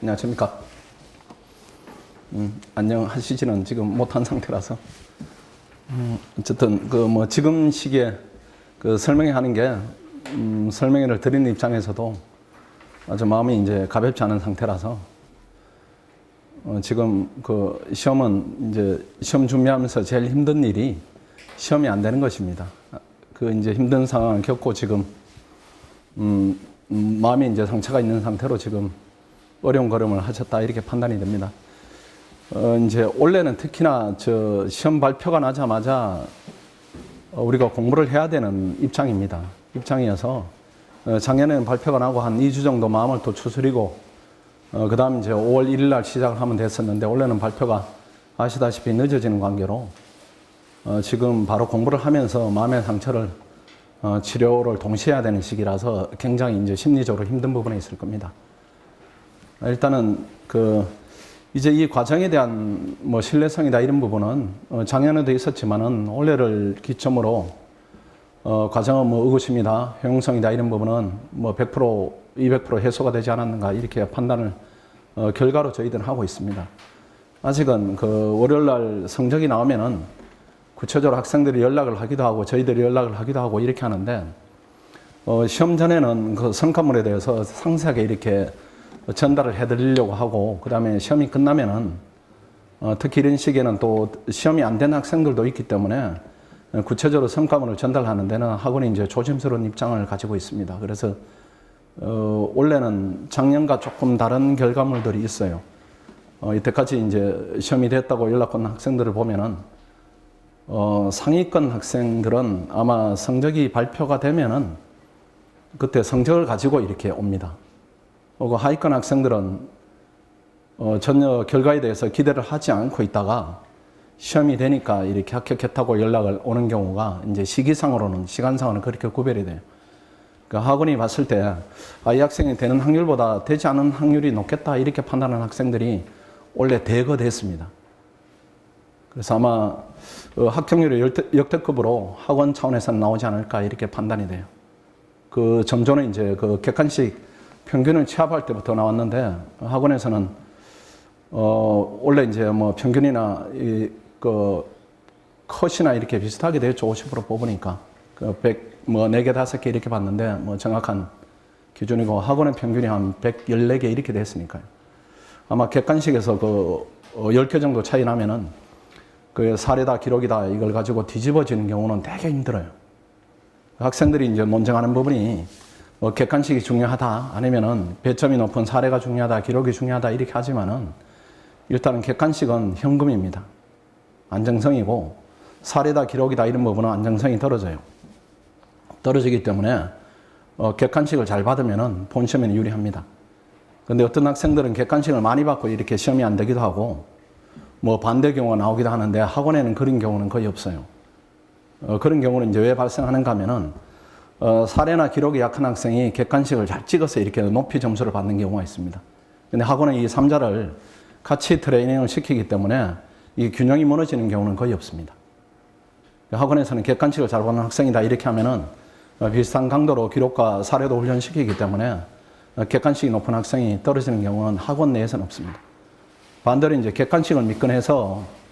안녕하십니까. 안녕하시지는 지금 못한 상태라서. 어쨌든, 지금 시기에 설명회 하는 게, 설명회를 드리는 입장에서도 아주 마음이 이제 가볍지 않은 상태라서, 지금 시험은 이제 시험 준비하면서 제일 힘든 일이 시험이 안 되는 것입니다. 이제 힘든 상황을 겪고 지금, 마음에 이제 상처가 있는 상태로 지금 어려운 걸음을 하셨다 이렇게 판단이 됩니다. 이제 원래는 특히나 시험 발표가 나자마자 우리가 공부를 해야 되는 입장이어서 작년에는 발표가 나고 한 2주 정도 마음을 또 추스리고 그 다음 이제 5월 1일 날 시작을 하면 됐었는데 원래는 발표가 아시다시피 늦어지는 관계로 지금 바로 공부를 하면서 마음의 상처를 치료를 동시에 해야 되는 시기라서 굉장히 이제 심리적으로 힘든 부분이 있을 겁니다. 일단은 이제 이 과정에 대한 신뢰성이다 이런 부분은 작년에도 있었지만은 올해를 기점으로 과정은 의구심이다, 효용성이다 이런 부분은 100%, 200% 해소가 되지 않았는가 이렇게 판단을 결과로 저희들은 하고 있습니다. 아직은 월요일 날 성적이 나오면은 구체적으로 학생들이 연락을 하기도 하고 저희들이 연락을 하기도 하고 이렇게 하는데 시험 전에는 그 성과물에 대해서 상세하게 이렇게 전달을 해드리려고 하고 그 다음에 시험이 끝나면은 특히 이런 시기에는 또 시험이 안 된 학생들도 있기 때문에 구체적으로 성과물을 전달하는 데는 학원이 이제 조심스러운 입장을 가지고 있습니다. 그래서 원래는 작년과 조금 다른 결과물들이 있어요. 이때까지 이제 시험이 됐다고 연락 온 학생들을 보면은 상위권 학생들은 아마 성적이 발표가 되면은 그때 성적을 가지고 이렇게 옵니다. 하위권 학생들은 전혀 결과에 대해서 기대를 하지 않고 있다가 시험이 되니까 이렇게 합격했다고 연락을 오는 경우가 이제 시간상으로는 그렇게 구별이 돼요. 그러니까 학원이 봤을 때 이 학생이 되는 확률보다 되지 않은 확률이 높겠다 이렇게 판단하는 학생들이 원래 대거됐습니다. 그래서 아마 합격률이 역대급으로 학원 차원에서는 나오지 않을까 이렇게 판단이 돼요. 점조는 이제 객관식 평균을 취합할 때부터 나왔는데 학원에서는 원래 이제 평균이나 컷이나 이렇게 비슷하게 되었죠. 50% 뽑으니까 4개, 5개 이렇게 봤는데 정확한 기준이고 학원의 평균이 한 114개 이렇게 됐으니까요. 아마 객관식에서 10개 정도 차이 나면은 사례다 기록이다 이걸 가지고 뒤집어지는 경우는 되게 힘들어요. 학생들이 이제 논쟁하는 부분이 객관식이 중요하다 아니면은 배점이 높은 사례가 중요하다 기록이 중요하다 이렇게 하지만은 일단은 객관식은 현금입니다. 안정성이고 사례다 기록이다 이런 부분은 안정성이 떨어지기 때문에 객관식을 잘 받으면은 본 시험에는 유리합니다. 근데 어떤 학생들은 객관식을 많이 받고 이렇게 시험이 안 되기도 하고 반대 경우가 나오기도 하는데 학원에는 그런 경우는 거의 없어요. 그런 경우는 이제 왜 발생하는가 하면은 사례나 기록이 약한 학생이 객관식을 잘 찍어서 이렇게 높이 점수를 받는 경우가 있습니다. 근데 학원은 이 3자를 같이 트레이닝을 시키기 때문에 이 균형이 무너지는 경우는 거의 없습니다. 학원에서는 객관식을 잘 보는 학생이다 이렇게 하면은 비슷한 강도로 기록과 사례도 훈련시키기 때문에 객관식이 높은 학생이 떨어지는 경우는 학원 내에서는 없습니다. 반대로 이제 객관식을 미끈해서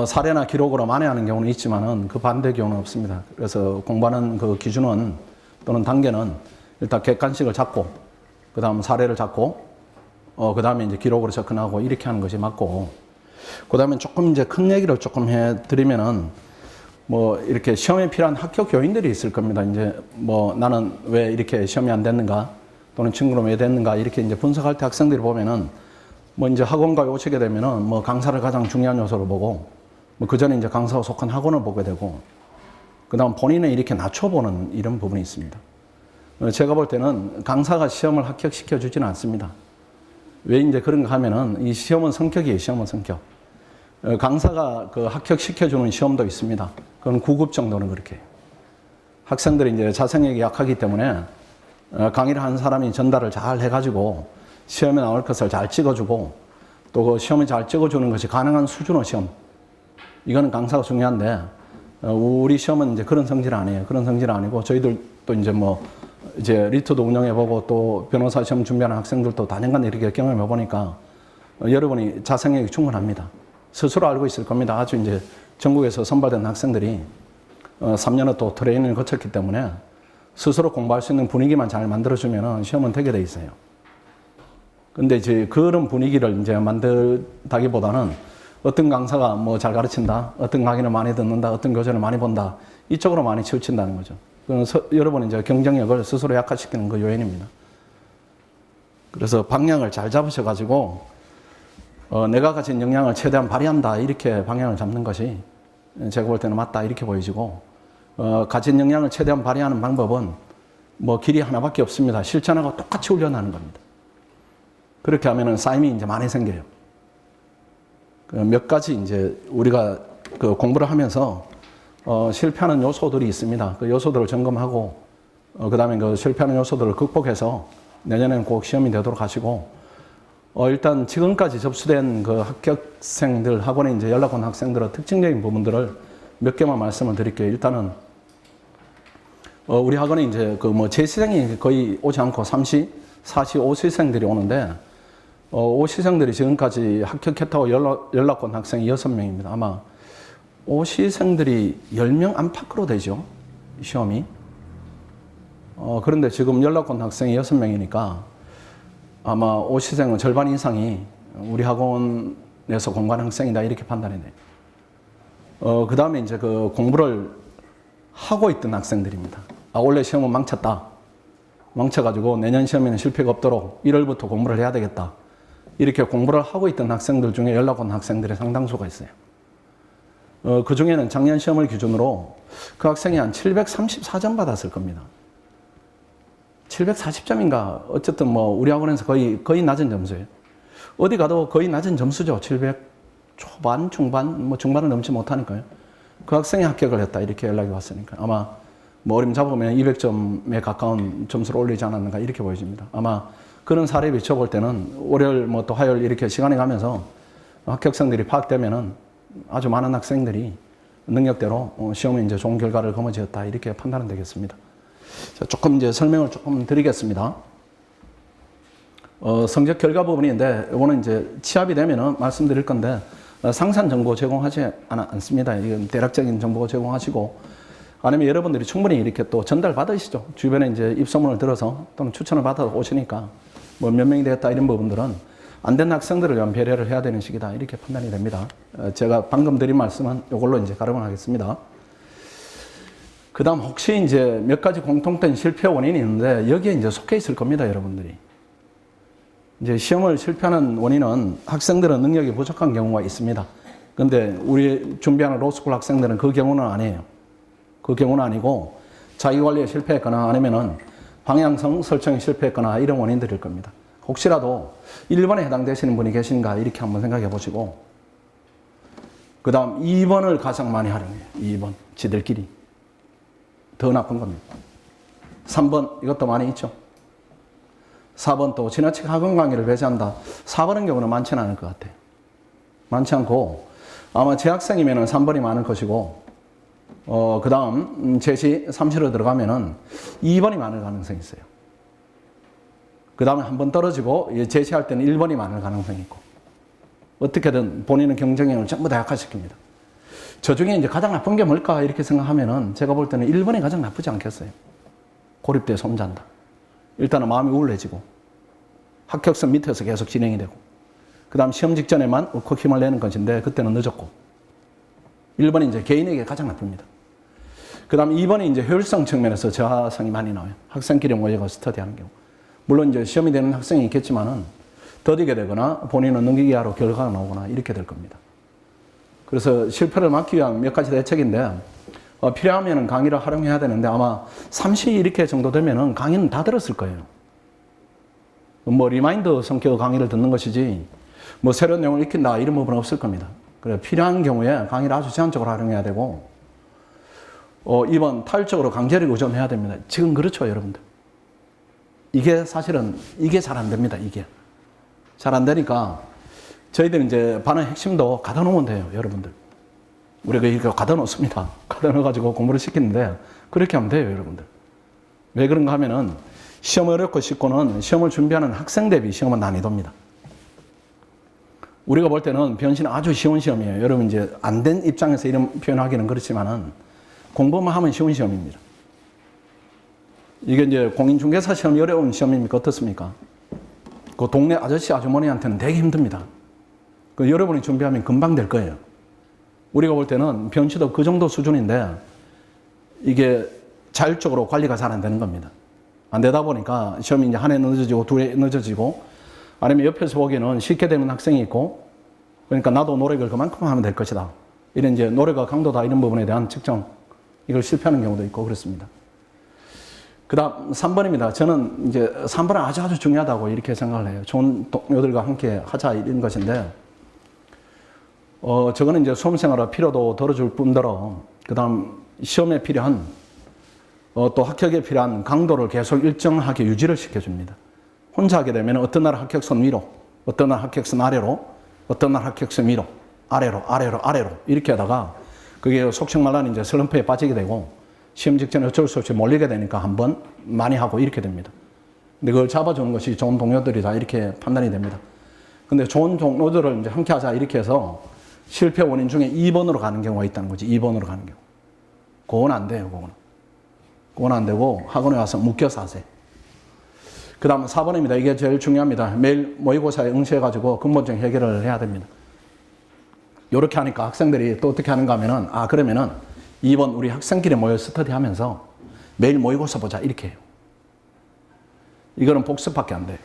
사례나 기록으로 만회하는 경우는 있지만은 그 반대 경우는 없습니다. 그래서 공부하는 기준은 또는 단계는 일단 객관식을 잡고 그 다음 사례를 잡고 그 다음에 이제 기록으로 접근하고 이렇게 하는 것이 맞고 그 다음에 조금 이제 큰 얘기를 조금 해드리면은 이렇게 시험에 필요한 합격 요인들이 있을 겁니다. 이제 나는 왜 이렇게 시험이 안 됐는가 또는 친구는 왜 됐는가 이렇게 이제 분석할 때 학생들이 보면은 이제 학원가에 오시게 되면은 강사를 가장 중요한 요소로 보고 그 전에 이제 강사가 속한 학원을 보게 되고 그 다음 본인은 이렇게 낮춰보는 이런 부분이 있습니다. 제가 볼 때는 강사가 시험을 합격시켜 주지는 않습니다. 왜 이제 그런가 하면은 이 시험은 성격이에요. 시험은 성격. 강사가 합격시켜 주는 시험도 있습니다. 그건 9급 정도는 그렇게 해요. 학생들이 이제 자생력이 약하기 때문에 강의를 하는 사람이 전달을 잘 해가지고 시험에 나올 것을 잘 찍어주고 또 시험을 잘 찍어주는 것이 가능한 수준의 시험. 이거는 강사가 중요한데 우리 시험은 이제 그런 성질 아니에요. 그런 성질 아니고 저희들도 이제 이제 리트도 운영해보고 또 변호사 시험 준비하는 학생들도 다년간 이렇게 경험해보니까 여러분이 자생력이 충분합니다. 스스로 알고 있을 겁니다. 아주 이제 전국에서 선발된 학생들이 3년을 또 트레이닝을 거쳤기 때문에 스스로 공부할 수 있는 분위기만 잘 만들어주면 시험은 되게 돼 있어요. 근데 이제 그런 분위기를 이제 만들다기보다는 어떤 강사가 뭐 잘 가르친다, 어떤 강의를 많이 듣는다, 어떤 교재를 많이 본다, 이쪽으로 많이 치우친다는 거죠. 여러분은 이제 경쟁력을 스스로 약화시키는 그 요인입니다. 그래서 방향을 잘 잡으셔가지고, 내가 가진 역량을 최대한 발휘한다, 이렇게 방향을 잡는 것이 제가 볼 때는 맞다, 이렇게 보여지고, 가진 역량을 최대한 발휘하는 방법은 뭐 길이 하나밖에 없습니다. 실천하고 똑같이 훈련하는 겁니다. 그렇게 하면은 쌓임이 이제 많이 생겨요. 몇 가지 이제 우리가 그 공부를 하면서 실패하는 요소들이 있습니다. 그 요소들을 점검하고 그 다음에 그 실패하는 요소들을 극복해서 내년에는 꼭 시험이 되도록 하시고 일단 지금까지 접수된 그 합격생들 학원에 이제 연락 온 학생들의 특징적인 부분들을 몇 개만 말씀을 드릴게요. 일단은 우리 학원에 이제 그 뭐 재시생이 거의 오지 않고 3시, 4시, 5시생들이 오는데 5시생들이 지금까지 합격했다고 연락 온 학생이 6명입니다. 아마 5시생들이 10명 안팎으로 되죠. 시험이. 그런데 지금 연락 온 학생이 6명이니까 아마 5시생은 절반 이상이 우리 학원에서 공부하는 학생이다 이렇게 판단이 돼요. 그 다음에 이제 그 공부를 하고 있던 학생들입니다. 원래 시험은 망쳤다. 망쳐가지고 내년 시험에는 실패가 없도록 1월부터 공부를 해야 되겠다. 이렇게 공부를 하고 있던 학생들 중에 연락 온 학생들이 상당수가 있어요. 그 중에는 작년 시험을 기준으로 그 학생이 한 734점 받았을 겁니다. 740점인가 어쨌든 뭐 우리 학원에서 거의 낮은 점수예요. 어디 가도 거의 낮은 점수죠. 700 초반, 중반, 뭐 중반을 넘지 못하니까요. 그 학생이 합격을 했다 이렇게 연락이 왔으니까 아마 뭐 어림 잡으면 200점에 가까운 점수를 올리지 않았는가 이렇게 보여집니다. 아마 그런 사례에 비춰볼 때는 월요일 뭐 또 화요일 이렇게 시간이 가면서 합격생들이 파악되면은 아주 많은 학생들이 능력대로 시험에 이제 좋은 결과를 거머쥐었다 이렇게 판단은 되겠습니다. 자, 조금 이제 설명을 조금 드리겠습니다. 성적 결과 부분인데 이거는 이제 취합이 되면은 말씀드릴 건데 상세한 정보 제공하지 않습니다. 이건 대략적인 정보 제공하시고 아니면 여러분들이 충분히 이렇게 또 전달 받으시죠. 주변에 이제 입소문을 들어서 또는 추천을 받아 오시니까 뭐 몇 명이 되었다 이런 부분들은 안 된 학생들을 위한 배려를 해야 되는 시기다 이렇게 판단이 됩니다. 제가 방금 드린 말씀은 이걸로 이제 가름을 하겠습니다. 그 다음 혹시 이제 몇 가지 공통된 실패 원인이 있는데 여기에 이제 속해 있을 겁니다, 여러분들이. 이제 시험을 실패하는 원인은 학생들은 능력이 부족한 경우가 있습니다. 근데 우리 준비하는 로스쿨 학생들은 그 경우는 아니에요. 그 경우는 아니고 자기관리에 실패했거나 아니면은 방향성 설정에 실패했거나 이런 원인들일 겁니다. 혹시라도 1번에 해당되시는 분이 계신가 이렇게 한번 생각해 보시고 그 다음 2번을 가장 많이 활용해요. 2번 지들끼리 더 나쁜 겁니다. 3번 이것도 많이 있죠. 4번 또 지나치게 학원 강의를 배제한다. 4번의 경우는 많지는 않을 것 같아요. 많지 않고 아마 재학생이면 3번이 많을 것이고 그 다음 제시 3시로 들어가면은 2번이 많을 가능성이 있어요. 그 다음에 한 번 떨어지고 제시할 때는 1번이 많을 가능성이 있고 어떻게든 본인의 경쟁력을 전부 다 약화시킵니다. 저 중에 이제 가장 나쁜 게 뭘까 이렇게 생각하면은 제가 볼 때는 1번이 가장 나쁘지 않겠어요. 고립돼서 혼잔다. 일단은 마음이 우울해지고 합격선 밑에서 계속 진행이 되고 그 다음 시험 직전에만 울컥 힘을 내는 것인데 그때는 늦었고 1번이 이제 개인에게 가장 나쁩니다. 그 다음 2번이 이제 효율성 측면에서 저하성이 많이 나와요. 학생끼리 모여서 스터디하는 경우. 물론 이제 시험이 되는 학생이 있겠지만은 더디게 되거나 본인은 넘기기 하러 결과가 나오거나 이렇게 될 겁니다. 그래서 실패를 막기 위한 몇 가지 대책인데 필요하면 강의를 활용해야 되는데 아마 3시 이렇게 정도 되면은 강의는 다 들었을 거예요. 뭐 리마인더 성격의 강의를 듣는 것이지 뭐 새로운 내용을 익힌다 이런 부분은 없을 겁니다. 그래 필요한 경우에 강의를 아주 제한적으로 활용해야 되고 2번 타율적으로 강제력 의존해야 됩니다. 지금 그렇죠, 여러분들. 이게 사실은 이게 잘 안 됩니다. 이게 잘 안 되니까 저희들은 이제 반의 핵심도 가다 놓으면 돼요, 여러분들. 우리가 이렇게 가다 놓습니다. 가다 넣어가지고 공부를 시키는데 그렇게 하면 돼요, 여러분들. 왜 그런가 하면은 시험 어렵고 쉽고는 시험을 준비하는 학생 대비 시험은 난이도입니다. 우리가 볼 때는 변신은 아주 쉬운 시험이에요. 여러분 이제 안 된 입장에서 이런 표현하기는 그렇지만은 공부만 하면 쉬운 시험입니다. 이게 이제 공인중개사 시험이 어려운 시험입니까? 어떻습니까? 그 동네 아저씨 아주머니한테는 되게 힘듭니다. 그 여러분이 준비하면 금방 될 거예요. 우리가 볼 때는 변치도 그 정도 수준인데 이게 자율적으로 관리가 잘 안 되는 겁니다. 안 되다 보니까 시험이 이제 한 해 늦어지고 두 해 늦어지고 아니면 옆에서 보기에는 쉽게 되는 학생이 있고 그러니까 나도 노력을 그만큼 하면 될 것이다. 이런 이제 노력과 강도다 이런 부분에 대한 측정 이걸 실패하는 경우도 있고 그렇습니다. 그 다음 3번입니다. 저는 이제 3번은 아주 중요하다고 이렇게 생각을 해요. 좋은 동료들과 함께 하자 이런 것인데 저거는 이제 수험생활의 피로도 덜어줄 뿐더러 그 다음 시험에 필요한 또 합격에 필요한 강도를 계속 일정하게 유지를 시켜줍니다. 혼자 하게 되면 어떤 날 합격선 위로, 어떤 날 합격선 아래로, 어떤 날 합격선 위로, 아래로 이렇게 하다가 그게 속칭 말하는 이제 슬럼프에 빠지게 되고 시험 직전에 어쩔 수 없이 몰리게 되니까 한번 많이 하고 이렇게 됩니다. 근데 그걸 잡아주는 것이 좋은 동료들이 다 이렇게 판단이 됩니다. 근데 좋은 동료들을 이제 함께 하자 이렇게 해서 실패 원인 중에 2번으로 가는 경우가 있다는 거지. 2번으로 가는 경우. 그건 안 돼요, 그건 안 되고 학원에 와서 묶여서 하세요. 그 다음은 4번입니다. 이게 제일 중요합니다. 매일 모의고사에 응시해가지고 근본적 해결을 해야 됩니다. 이렇게 하니까 학생들이 또 어떻게 하는가 하면은, 그러면은 2번 우리 학생끼리 모여 스터디 하면서 매일 모의고사 보자. 이렇게 해요. 이거는 복습밖에 안 돼요.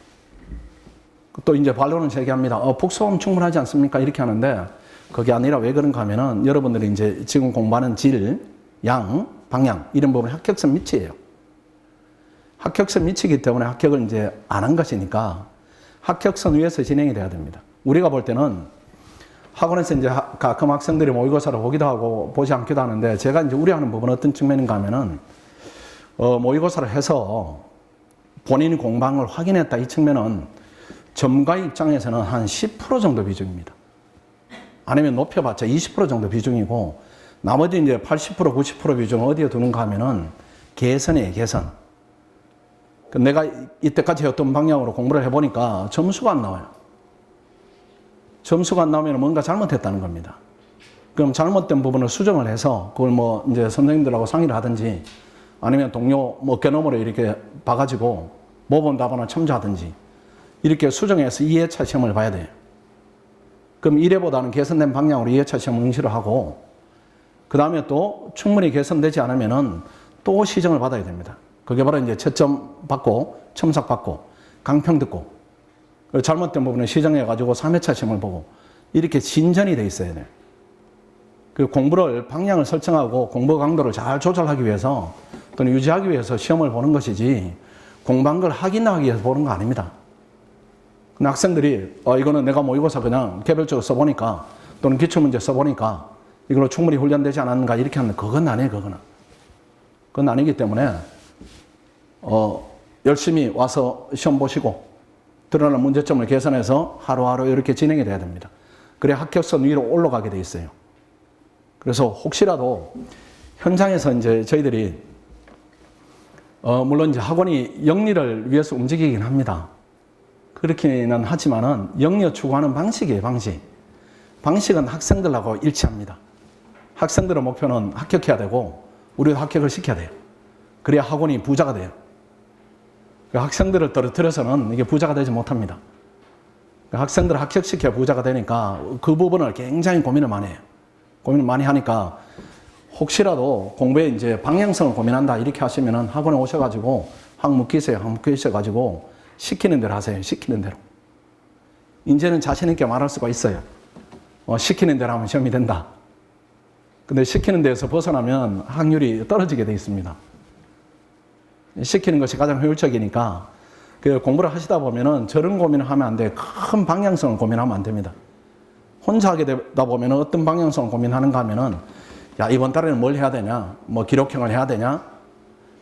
또 이제 반론은 제기합니다. 복습하면 충분하지 않습니까? 이렇게 하는데, 그게 아니라 왜 그런가 하면은 여러분들이 이제 지금 공부하는 질, 양, 방향, 이런 부분이 합격선 밑이에요. 합격선 밑이기 때문에 합격을 이제 안 한 것이니까 합격선 위에서 진행이 돼야 됩니다. 우리가 볼 때는 학원에서 이제 가끔 학생들이 모의고사를 보기도 하고 보지 않기도 하는데 제가 이제 우려하는 부분은 어떤 측면인가 하면은 모의고사를 해서 본인이 공부한 확인했다 이 측면은 전문가 입장에서는 한 10% 정도 비중입니다. 아니면 높여봤자 20% 정도 비중이고 나머지 이제 80% 90% 비중을 어디에 두는가 하면은 개선이에요, 개선. 내가 이때까지 어떤 방향으로 공부를 해보니까 점수가 안 나와요. 점수가 안 나오면 뭔가 잘못했다는 겁니다. 그럼 잘못된 부분을 수정을 해서 그걸 뭐 이제 선생님들하고 상의를 하든지 아니면 동료 어깨 너머로 이렇게 봐가지고 모범 답안을 첨부하든지 이렇게 수정해서 2회차 시험을 봐야 돼요. 그럼 1회보다는 개선된 방향으로 2회차 시험 응시를 하고 그 다음에 또 충분히 개선되지 않으면은 또 시정을 받아야 됩니다. 그게 바로 이제 채점 받고 첨삭 받고 강평 듣고 잘못된 부분을 시정해가지고 3회차 시험을 보고 이렇게 진전이 돼 있어야 돼요. 그 공부를 방향을 설정하고 공부 강도를 잘 조절하기 위해서 또는 유지하기 위해서 시험을 보는 것이지 공부한 걸 확인하기 위해서 보는 거 아닙니다. 근데 학생들이 이거는 내가 모의고사 그냥 개별적으로 써보니까 또는 기출문제 써보니까 이걸로 충분히 훈련되지 않았는가 이렇게 하는데 그건 아니에요. 그건 아니기 때문에 열심히 와서 시험 보시고 드러난 문제점을 개선해서 하루하루 이렇게 진행이 돼야 됩니다. 그래야 합격선 위로 올라가게 돼 있어요. 그래서 혹시라도 현장에서 이제 저희들이 물론 이제 학원이 영리를 위해서 움직이긴 합니다. 그렇기는 하지만은 영리 추구하는 방식이에요, 방식. 방식은 학생들하고 일치합니다. 학생들의 목표는 합격해야 되고 우리도 합격을 시켜야 돼요. 그래야 학원이 부자가 돼요. 학생들을 떨어뜨려서는 이게 부자가 되지 못합니다. 학생들을 합격시켜야 부자가 되니까 그 부분을 굉장히 고민을 많이 해요. 고민을 많이 하니까 혹시라도 공부에 이제 방향성을 고민한다 이렇게 하시면은 학원에 오셔가지고 학묵기세요. 학묵기셔가지고 시키는 대로 하세요. 시키는 대로. 이제는 자신 있게 말할 수가 있어요. 시키는 대로 하면 시험이 된다. 근데 시키는 데에서 벗어나면 확률이 떨어지게 돼 있습니다. 시키는 것이 가장 효율적이니까 그 공부를 하시다 보면은 저런 고민을 하면 안 돼요. 큰 방향성을 고민하면 안 됩니다. 혼자 하게 되다 보면 어떤 방향성을 고민하는가 하면은 야, 이번 달에는 뭘 해야 되냐? 뭐 기록형을 해야 되냐?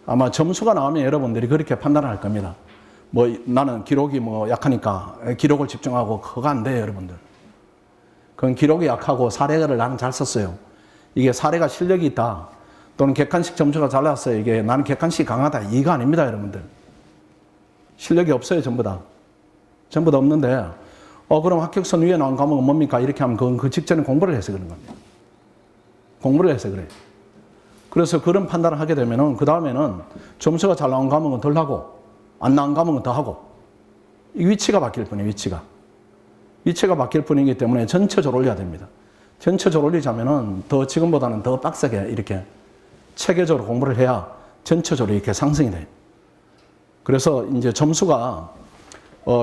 아마 점수가 나오면 여러분들이 그렇게 판단을 할 겁니다. 뭐 나는 기록이 뭐 약하니까 기록을 집중하고 그거 안 돼요, 여러분들. 그건 기록이 약하고 사례를 나는 잘 썼어요. 이게 사례가 실력이 있다. 또는 객관식 점수가 잘 나왔어요. 이게 나는 객관식이 강하다. 이거 아닙니다, 여러분들. 실력이 없어요, 전부 다. 전부 다 없는데, 그럼 합격선 위에 나온 과목은 뭡니까? 이렇게 하면 그 직전에 공부를 해서 그런 겁니다. 공부를 해서 그래요. 그래서 그런 판단을 하게 되면은, 그 다음에는 점수가 잘 나온 과목은 덜 하고, 안 나온 과목은 더 하고, 이 위치가 바뀔 뿐이에요, 위치가. 위치가 바뀔 뿐이기 때문에 전체적으로 올려야 됩니다. 전체적으로 올리자면은 더 지금보다는 더 빡세게 이렇게 체계적으로 공부를 해야 전체적으로 이렇게 상승이 돼요. 그래서 이제 점수가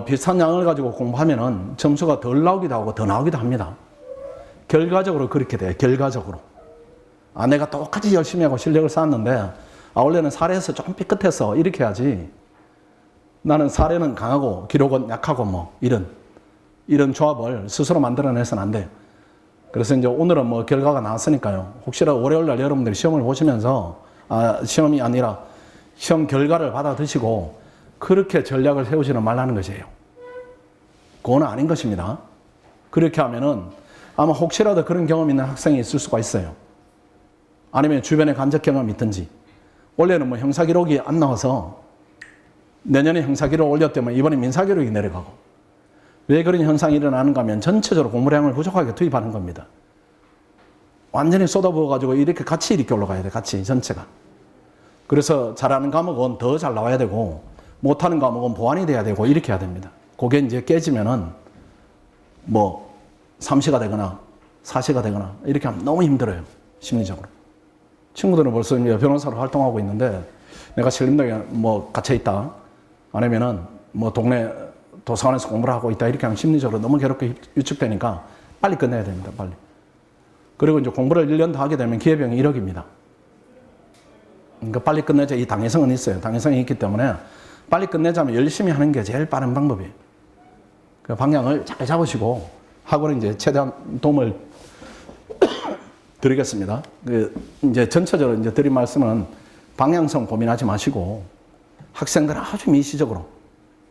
비슷한 양을 가지고 공부하면은 점수가 덜 나오기도 하고 더 나오기도 합니다. 결과적으로 그렇게 돼요. 결과적으로. 내가 똑같이 열심히 하고 실력을 쌓았는데 원래는 사례에서 조금 삐끗해서 이렇게 해야지. 나는 사례는 강하고 기록은 약하고 뭐 이런 조합을 스스로 만들어내서는 안 돼요. 그래서 이제 오늘은 뭐 결과가 나왔으니까요. 혹시라도 월요일날 여러분들이 시험을 보시면서 시험이 아니라 시험 결과를 받아 드시고 그렇게 전략을 세우지는 말라는 것이에요. 그건 아닌 것입니다. 그렇게 하면은 아마 혹시라도 그런 경험 있는 학생이 있을 수가 있어요. 아니면 주변에 간접 경험이 있든지. 원래는 뭐 형사기록이 안 나와서 내년에 형사기록 올렸다면 이번에 민사기록이 내려가고. 왜 그런 현상이 일어나는가 하면 전체적으로 공부량을 부족하게 투입하는 겁니다. 완전히 쏟아부어가지고 이렇게 같이 이렇게 올라가야 돼. 같이 전체가. 그래서 잘하는 과목은 더 잘 나와야 되고 못하는 과목은 보완이 돼야 되고 이렇게 해야 됩니다. 그게 이제 깨지면은 뭐 3시가 되거나 4시가 되거나 이렇게 하면 너무 힘들어요. 심리적으로. 친구들은 벌써 이제 변호사로 활동하고 있는데 내가 신림동에 뭐 갇혀있다. 아니면은 뭐 동네 도서관에서 공부를 하고 있다. 이렇게 하면 심리적으로 너무 괴롭게 위축되니까 빨리 끝내야 됩니다. 빨리. 그리고 이제 공부를 1년 더 하게 되면 기회비용이 1억입니다. 그러니까 빨리 끝내자. 이 당위성은 있어요. 당위성이 있기 때문에 빨리 끝내자면 열심히 하는 게 제일 빠른 방법이에요. 그 방향을 잘 잡으시고 학원에 이제 최대한 도움을 드리겠습니다. 이제 전체적으로 이제 드린 말씀은 방향성 고민하지 마시고 학생들은 아주 미시적으로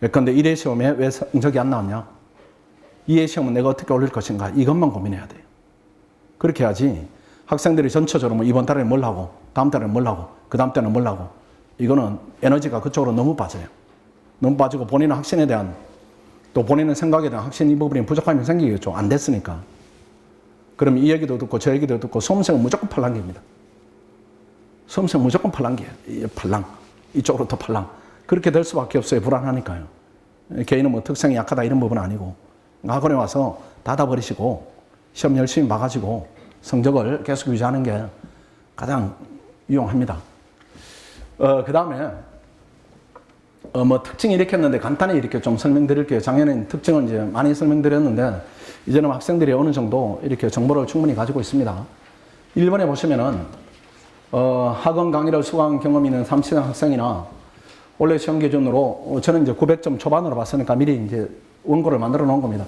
예컨대 1회 시험에 왜 성적이 안 나왔냐? 2회 시험은 내가 어떻게 올릴 것인가? 이것만 고민해야 돼요. 그렇게 해야지 학생들이 전체적으로 뭐 이번 달에 뭘 하고 다음 달에 뭘 하고 그 다음 달에는 뭘 하고 이거는 에너지가 그쪽으로 너무 빠져요. 너무 빠지고 본인의 확신에 대한 또 본인의 생각에 대한 확신 이 부분이 부족함이 생기겠죠. 안 됐으니까. 그럼 이 얘기도 듣고 저 얘기도 듣고 수험생은 무조건 팔랑기입니다. 수험생은 무조건 팔랑기예요. 팔랑. 이쪽으로 더 팔랑. 그렇게 될 수밖에 없어요. 불안하니까요. 개인은 뭐 특성이 약하다 이런 부분은 아니고 학원에 와서 닫아버리시고 시험 열심히 봐가지고 성적을 계속 유지하는 게 가장 유용합니다. 그 다음에 뭐 특징이 이렇게 했는데 간단히 이렇게 좀 설명드릴게요. 작년에는 특징을 이제 많이 설명드렸는데 이제는 학생들이 어느 정도 이렇게 정보를 충분히 가지고 있습니다. 1번에 보시면은 학원 강의를 수강한 경험이 있는 3층 학생이나 원래 시험 기준으로 저는 이제 900점 초반으로 봤으니까 미리 이제 원고를 만들어 놓은 겁니다.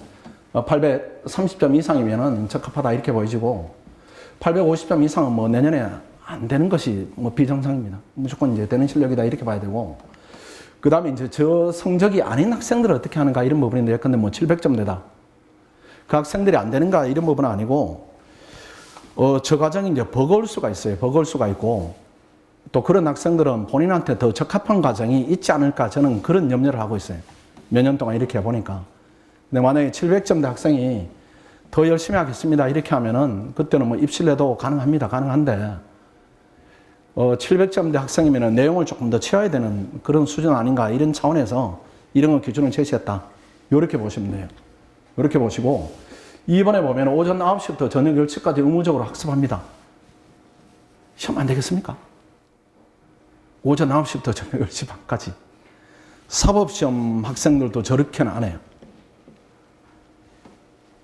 830점 이상이면은 적합하다 이렇게 보여지고 850점 이상은 뭐 내년에 안 되는 것이 뭐 비정상입니다. 무조건 이제 되는 실력이다 이렇게 봐야 되고 그 다음에 이제 저 성적이 아닌 학생들을 어떻게 하는가 이런 부분인데 근데 뭐 700점 되다. 그 학생들이 안 되는가 이런 부분은 아니고 저 과정이 이제 버거울 수가 있어요. 버거울 수가 있고 또 그런 학생들은 본인한테 더 적합한 과정이 있지 않을까 저는 그런 염려를 하고 있어요. 몇 년 동안 이렇게 해보니까. 근데 만약에 700점대 학생이 더 열심히 하겠습니다 이렇게 하면은 그때는 뭐 입실내도 가능합니다. 가능한데 700점대 학생이면은 내용을 조금 더 채워야 되는 그런 수준 아닌가 이런 차원에서 이런 거 기준을 제시했다. 이렇게 보시면 돼요. 이렇게 보시고 2번에 보면 오전 9시부터 저녁 10시까지 의무적으로 학습합니다. 시험 안 되겠습니까? 오전 9시부터 저녁 10시 반까지. 사법시험 학생들도 저렇게는 안 해요.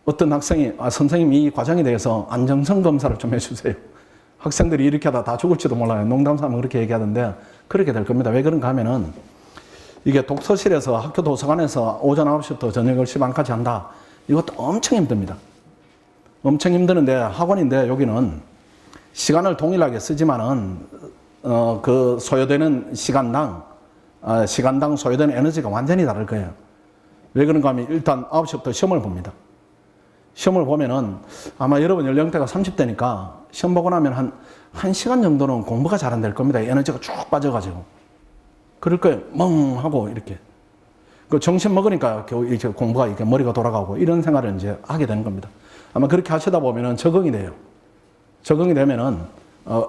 어떤 학생이 선생님 이 과정에 대해서 안정성 검사를 좀 해주세요. 학생들이 이렇게 하다 다 죽을지도 몰라요. 농담삼아 그렇게 얘기하던데 그렇게 될 겁니다. 왜 그런가 하면은 이게 독서실에서 학교 도서관에서 오전 9시부터 저녁 10시 반까지 한다. 이것도 엄청 힘듭니다. 엄청 힘드는데 학원인데 여기는 시간을 동일하게 쓰지만은 그 소요되는 시간당 소요되는 에너지가 완전히 다를 거예요. 왜 그런가 하면 일단 9시부터 시험을 봅니다. 시험을 보면은 아마 여러분 연령대가 30대니까 시험 보고 나면 한 1시간 정도는 공부가 잘 안 될 겁니다. 에너지가 쭉 빠져가지고. 그럴 거예요. 멍하고 이렇게. 그 정신 먹으니까 겨우 이렇게 공부가 이렇게 머리가 돌아가고 이런 생활을 이제 하게 되는 겁니다. 아마 그렇게 하시다 보면은 적응이 돼요. 적응이 되면은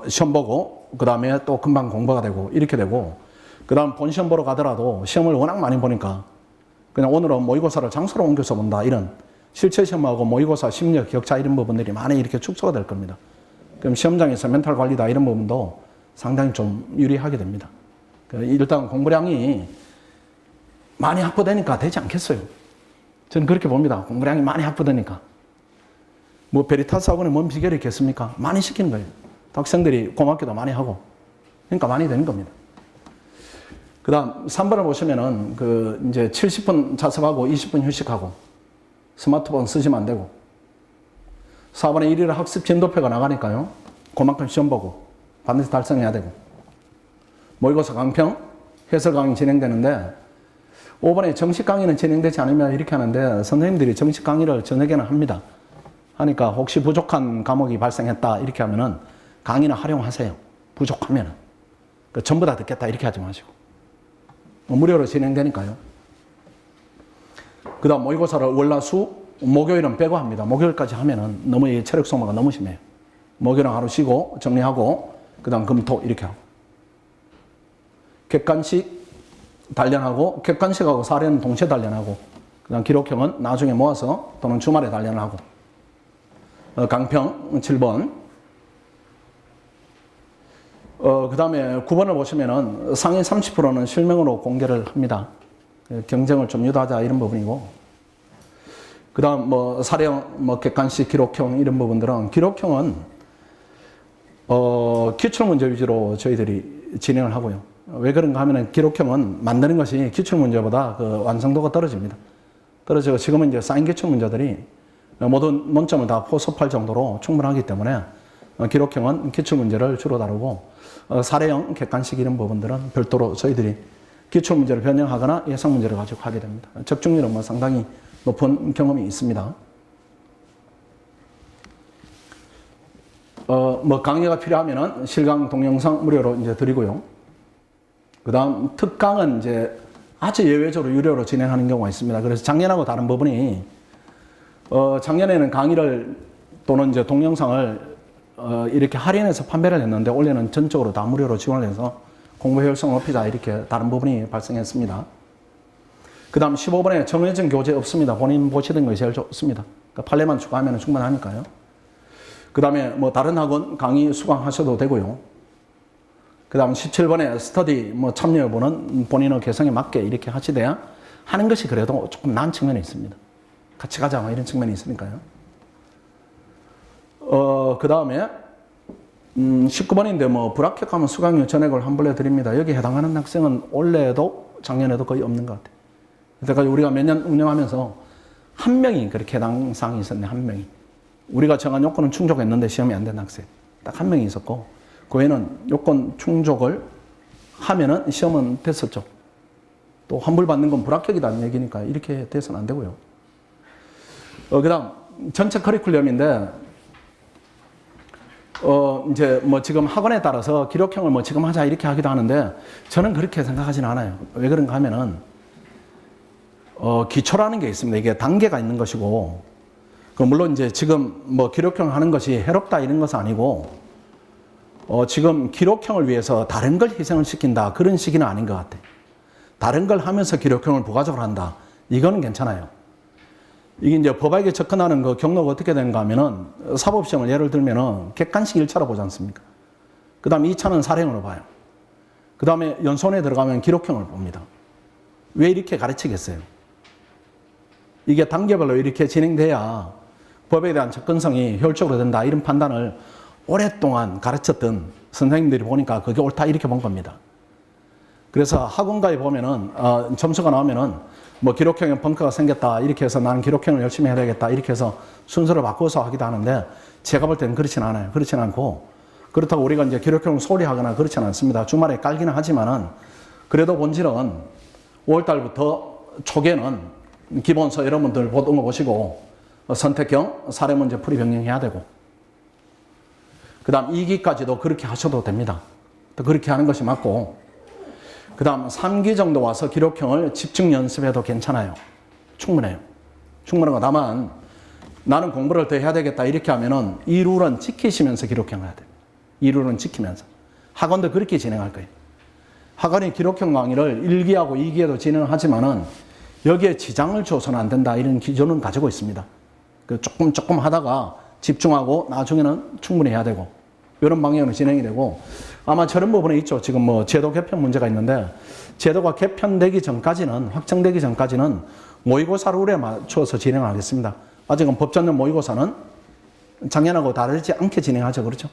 시험 보고 그 다음에 또 금방 공부가 되고 이렇게 되고 그 다음 본 시험 보러 가더라도 시험을 워낙 많이 보니까 그냥 오늘은 모의고사를 장소로 옮겨서 본다 이런 실체 시험하고 모의고사 심리학 기억차 이런 부분들이 많이 이렇게 축소가 될 겁니다. 그럼 시험장에서 멘탈 관리다 이런 부분도 상당히 좀 유리하게 됩니다. 일단 공부량이 많이 확보되니까 되지 않겠어요. 저는 그렇게 봅니다. 공부량이 많이 확보되니까. 뭐 베리타스 학원에 뭔 비결이 있겠습니까? 많이 시키는 거예요. 학생들이 고맙게도 많이 하고. 그러니까 많이 되는 겁니다. 그 다음 3번을 보시면은 이제 70분 자습하고 20분 휴식하고 스마트폰 쓰시면 안 되고 4번에 1일 학습 진도표가 나가니까요. 그만큼 시험 보고 반드시 달성해야 되고 모의고사 강평 해설 강의 진행되는데 5번에 정식 강의는 진행되지 않으면 이렇게 하는데 선생님들이 정식 강의를 저녁에는 합니다. 하니까 혹시 부족한 과목이 발생했다 이렇게 하면은 강의는 활용하세요. 부족하면은. 전부 다 듣겠다 이렇게 하지 마시고. 무료로 진행되니까요. 그 다음 모의고사를 월화수 목요일은 빼고 합니다. 목요일까지 하면은 너무 체력 소모가 너무 심해요. 목요일은 하루 쉬고 정리하고 그 다음 금토 이렇게 하고. 객관식 단련하고 객관식하고 사례는 동시에 단련하고 그 다음 기록형은 나중에 모아서 또는 주말에 단련을 하고 강평 7번 그 다음에 9번을 보시면은 상위 30%는 실명으로 공개를 합니다. 경쟁을 좀 유도하자 이런 부분이고 그 다음 뭐 사례형, 객관식, 기록형 이런 부분들은 기록형은 기출문제 위주로 저희들이 진행을 하고요. 왜 그런가 하면은 기록형은 만드는 것이 기출문제보다 완성도가 떨어집니다. 떨어지고 지금은 이제 쌓인 기출문제들이 모든 논점을 다 포섭할 정도로 충분하기 때문에 기록형은 기출문제를 주로 다루고 사례형, 객관식 이런 부분들은 별도로 저희들이 기출문제를 변형하거나 예상문제를 가지고 하게 됩니다. 적중률은 상당히 높은 경험이 있습니다. 강의가 필요하면은 실강 동영상 무료로 이제 드리고요. 그 다음 특강은 이제 아주 예외적으로 유료로 진행하는 경우가 있습니다. 그래서 작년하고 다른 부분이 작년에는 강의를 또는 이제 동영상을 이렇게 할인해서 판매를 했는데 올해는 전적으로 다 무료로 지원을 해서 공부 효율성 높이자 이렇게 다른 부분이 발생했습니다. 그 다음 15번에 정해진 교재 없습니다. 본인 보시던 것이 제일 좋습니다. 그러니까 판례만 추가하면 충분하니까요. 그 다음에 다른 학원 강의 수강하셔도 되고요. 그 다음 17번에 스터디 참여 여부는 본인의 개성에 맞게 이렇게 하시돼야 하는 것이 그래도 조금 나은 측면이 있습니다. 같이 가자 이런 측면이 있으니까요. 그 다음에 19번인데 불합격하면 수강료 전액을 환불해 드립니다. 여기에 해당하는 학생은 올해도 작년에도 거의 없는 것 같아요. 그때까지 우리가 몇 년 운영하면서 한 명이 그렇게 해당 사항이 있었네. 한 명이. 우리가 정한 요건은 충족했는데 시험이 안 된 학생 딱 한 명이 있었고 그 외에는 요건 충족을 하면은 시험은 됐었죠. 또 환불받는 건 불합격이라는 얘기니까 이렇게 돼서는 안 되고요. 그 다음 전체 커리큘럼인데 이제 지금 학원에 따라서 기록형을 지금 하자 이렇게 하기도 하는데 저는 그렇게 생각하지는 않아요. 왜 그런가 하면은 기초라는 게 있습니다. 이게 단계가 있는 것이고 물론 이제 지금 기록형 하는 것이 해롭다 이런 것은 아니고 지금 기록형을 위해서 다른 걸 희생을 시킨다 그런 시기는 아닌 것 같아요. 다른 걸 하면서 기록형을 부가적으로 한다 이거는 괜찮아요. 이게 이제 법학에 접근하는 경로가 어떻게 되는가 하면은 사법시험을 예를 들면은 객관식 1차로 보지 않습니까? 그 다음 2차는 사례형으로 봐요. 그 다음에 연수원에 들어가면 기록형을 봅니다. 왜 이렇게 가르치겠어요? 이게 단계별로 이렇게 진행돼야 법에 대한 접근성이 효율적으로 된다 이런 판단을 오랫동안 가르쳤던 선생님들이 보니까 그게 옳다 이렇게 본 겁니다. 그래서 학원가에 보면은 점수가 나오면은 기록형에 벙커가 생겼다 이렇게 해서 나는 기록형을 열심히 해야 되겠다 이렇게 해서 순서를 바꿔서 하기도 하는데 제가 볼 때는 그렇진 않아요. 그렇진 않고 그렇다고 우리가 이제 기록형을 소홀히 하거나 그렇진 않습니다. 주말에 깔기는 하지만은 그래도 본질은 5월달부터 초기에는 기본서 여러분들 보던 거 보시고 선택형 사례문제 풀이 변경해야 되고, 그 다음 2기까지도 그렇게 하셔도 됩니다. 또 그렇게 하는 것이 맞고, 그 다음 3기 정도 와서 기록형을 집중 연습해도 괜찮아요. 충분해요. 충분한 거. 다만 나는 공부를 더 해야 되겠다 이렇게 하면은 이 룰은 지키시면서 기록형 해야 돼요. 이 룰은 지키면서. 학원도 그렇게 진행할 거예요. 학원이 기록형 강의를 1기하고 2기에도 진행을 하지만은 여기에 지장을 줘서는 안 된다 이런 기준은 가지고 있습니다. 조금 하다가 집중하고 나중에는 충분히 해야 되고, 이런 방향으로 진행이 되고, 아마 저런 부분에 있죠. 지금 뭐 제도 개편 문제가 있는데, 제도가 개편되기 전까지는, 확정되기 전까지는 모의고사 룰에 맞춰서 진행하겠습니다. 아직은 법전형 모의고사는 작년하고 다르지 않게 진행하죠. 그렇죠?